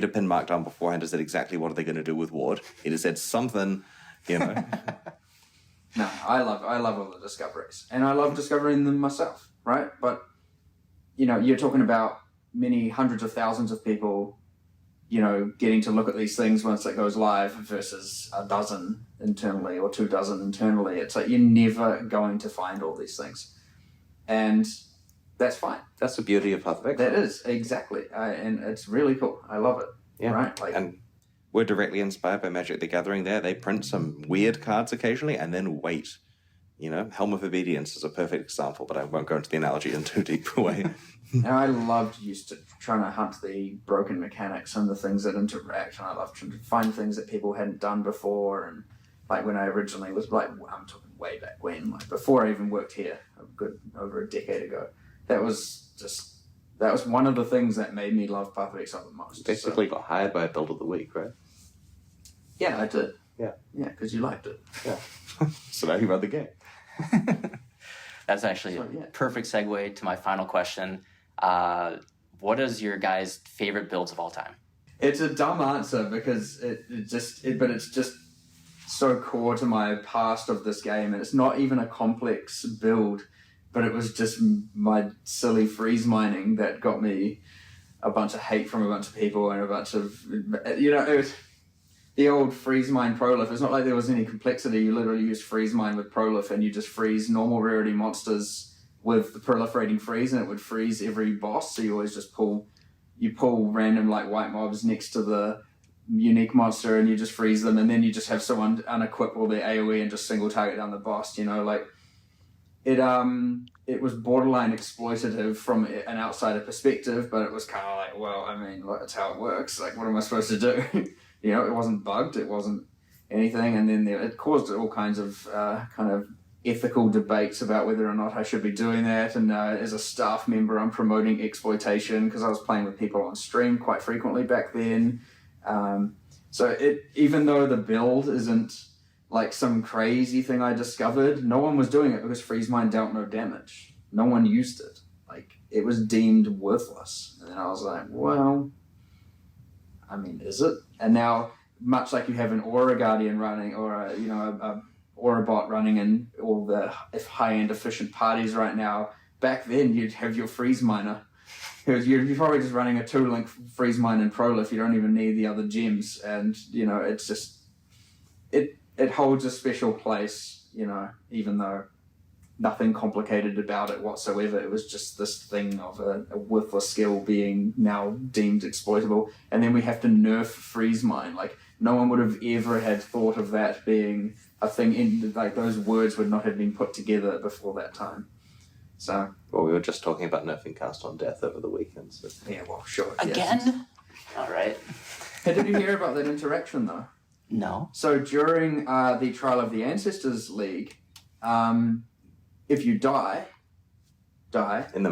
have pinned Mark down beforehand and said exactly what are they going to do with Ward, he'd have said something, No, I love all the discoveries, and I love discovering them myself, right? But you're talking about many hundreds of thousands of people, getting to look at these things once it goes live versus a dozen internally or 2 dozen internally. It's like, you're never going to find all these things. And that's fine. That's the beauty of Path of Exile. That is, exactly. And it's really cool. I love it. Yeah. Right? And we're directly inspired by Magic the Gathering there. They print some weird cards occasionally and then wait. Helm of Obedience is a perfect example, but I won't go into the analogy in too deep a way. And I loved trying to hunt the broken mechanics and the things that interact, and I loved trying to find things that people hadn't done before. And like, when I originally was like, I'm talking way back when, like before I even worked here, over a decade ago, that was one of the things that made me love Path of Exile the most. Basically got hired by a build of the week, right? Yeah, I did. Yeah. Yeah, because you liked it. Yeah. So now you run the game. That's actually a perfect segue to my final question. What is your guys' favorite builds of all time? It's a dumb answer because but it's just so core to my past of this game, and it's not even a complex build, but it was just my silly freeze mining that got me a bunch of hate from a bunch of people and a bunch of, it was the old freeze mine prolif. It's not like there was any complexity. You literally use freeze mine with prolif, and you just freeze normal rarity monsters with the proliferating freeze, and it would freeze every boss. So you always just pull random like white mobs next to the unique monster, and you just freeze them, and then you just have someone unequip all their AoE and just single target down the boss. It was borderline exploitative from an outsider perspective, but it was kind of like, well, I mean, that's how it works. Like, what am I supposed to do? It wasn't bugged, it wasn't anything, and then it caused all kinds of kind of ethical debates about whether or not I should be doing that. And as a staff member, I'm promoting exploitation because I was playing with people on stream quite frequently back then. So even though the build isn't like some crazy thing I discovered, no one was doing it because freeze mine dealt no damage. No one used it. Like, it was deemed worthless. And then I was like, well, I mean, is it? And now, much like you have an Aura Guardian running, or a Aura Bot running in all the high-end efficient parties right now, back then you'd have your freeze miner. You're probably just running a 2-link freeze mine and prolif. You don't even need the other gems, and it's just it holds a special place. Even though nothing complicated about it whatsoever. It was just this thing of a worthless skill being now deemed exploitable. And then we have to nerf freeze mine. Like, no one would have ever had thought of that being a thing. Like, those words would not have been put together before that time. So, well, we were just talking about nerfing Cast on Death over the weekend. So. Yeah, well, sure. Again? Yes. All right. Hey, did you hear about that interaction, though? No. So, during the Trial of the Ancestors League, if you die in the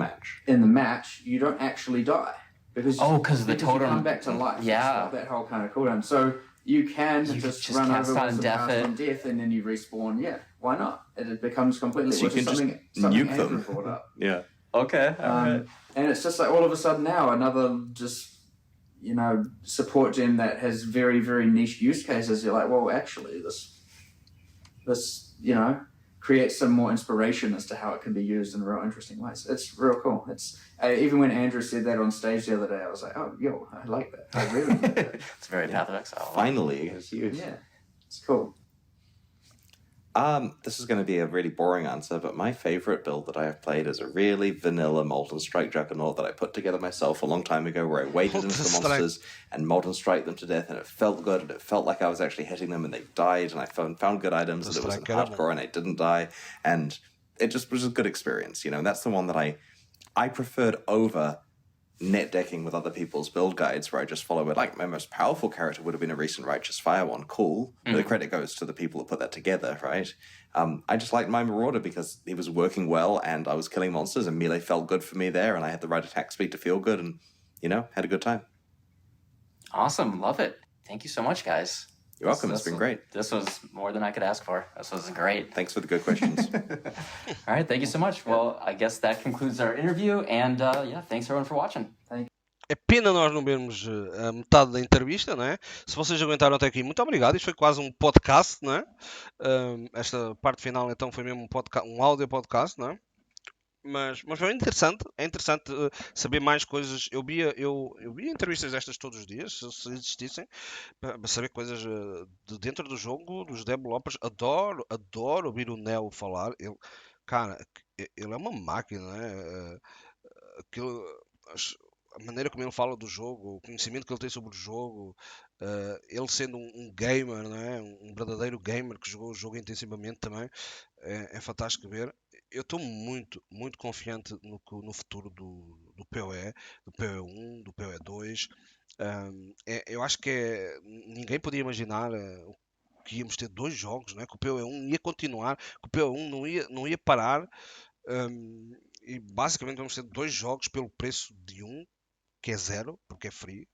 match, you don't actually die because of the totem. You come back to life. Yeah, that whole kind of cooldown. So you can just run over with Cast on Death, and then you respawn. Yeah, why not? It becomes completely. So you can something nuke Andrew them. Brought up. Yeah. Okay. And it's just like all of a sudden now another just support gem that has very, very niche use cases. You're like, well, actually, this creates some more inspiration as to how it can be used in real interesting ways. It's real cool. It's even when Andrew said that on stage the other day, I was like, oh, yo, I like that. I really like that. It's very Path of Exile. Finally, it's used. Yeah, it's cool. This is going to be a really boring answer, but my favorite build that I have played is a really vanilla Molten Strike Juggernaut that I put together myself a long time ago, where I waded into the monsters and Molten Strike them to death, and it felt good, and it felt like I was actually hitting them, and they died, and I found good items, and it was in hardcore, and I didn't die, and it just was a good experience, and that's the one that I preferred over net decking with other people's build guides, where I just follow it. Like, my most powerful character would have been a recent Righteous Fire one. Cool. But the credit goes to the people that put that together, right? I just liked my Marauder because he was working well, and I was killing monsters, and melee felt good for me there, and I had the right attack speed to feel good, and, had a good time. Awesome. Love it. Thank you so much, guys. You're welcome. It's been great. This was more than I could ask for. This was great. Thanks for the good questions. All right. Thank you so much. Well, I guess that concludes our interview. And thanks everyone for watching. É pena nós não vermos a metade da entrevista, não é? Se vocês aguentaram até aqui, muito obrigado. Isto foi quase um podcast, não é? Esta parte final, então, foi mesmo um áudio podcast, não é? Mas foi interessante. É interessante saber mais coisas. Eu via entrevistas destas todos os dias, se existissem, para saber coisas de dentro do jogo, dos developers. Adoro ouvir o Neo falar. Ele é uma máquina, não é? A maneira como ele fala do jogo, o conhecimento que ele tem sobre o jogo, ele sendo um gamer, não é? Um verdadeiro gamer que jogou o jogo intensivamente também, é fantástico ver. Eu estou muito, muito confiante no futuro do PoE, do PoE 1, do PoE 2. Eu acho que ninguém podia imaginar que íamos ter 2 jogos, não é? Que o PoE 1 ia continuar, que o PoE 1 não ia parar. E basicamente vamos ter 2 jogos pelo preço de um, que é 0, porque é free.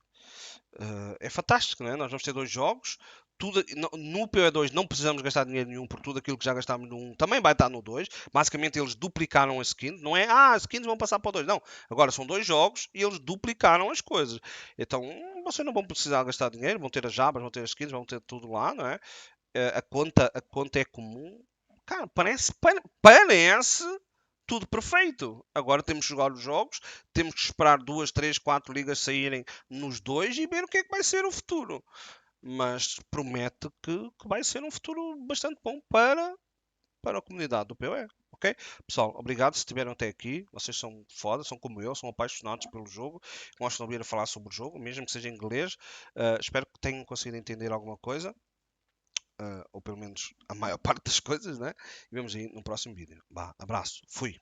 É fantástico, não é? Nós vamos ter 2 jogos, tudo, no PoE2 não precisamos gastar dinheiro nenhum, por tudo aquilo que já gastámos no 1 também vai estar no 2. Basicamente eles duplicaram as skins, não é as skins vão passar para o 2, não. Agora são 2 jogos e eles duplicaram as coisas. Então vocês não vão precisar gastar dinheiro, vão ter as jabas, vão ter as skins, vão ter tudo lá, não é? A conta é comum. Cara, parece tudo perfeito. Agora temos que jogar os jogos, temos que esperar 2, 3, 4 ligas saírem nos dois e ver o que é que vai ser o futuro. Mas promete que vai ser um futuro bastante bom para a comunidade do PoE. Ok? Pessoal, obrigado se estiveram até aqui. Vocês são foda, são como eu, são apaixonados pelo jogo. Gostam de ouvir a falar sobre o jogo, mesmo que seja em inglês. Espero que tenham conseguido entender alguma coisa. Ou pelo menos a maior parte das coisas, né? E vemos aí no próximo vídeo. Abraço, fui.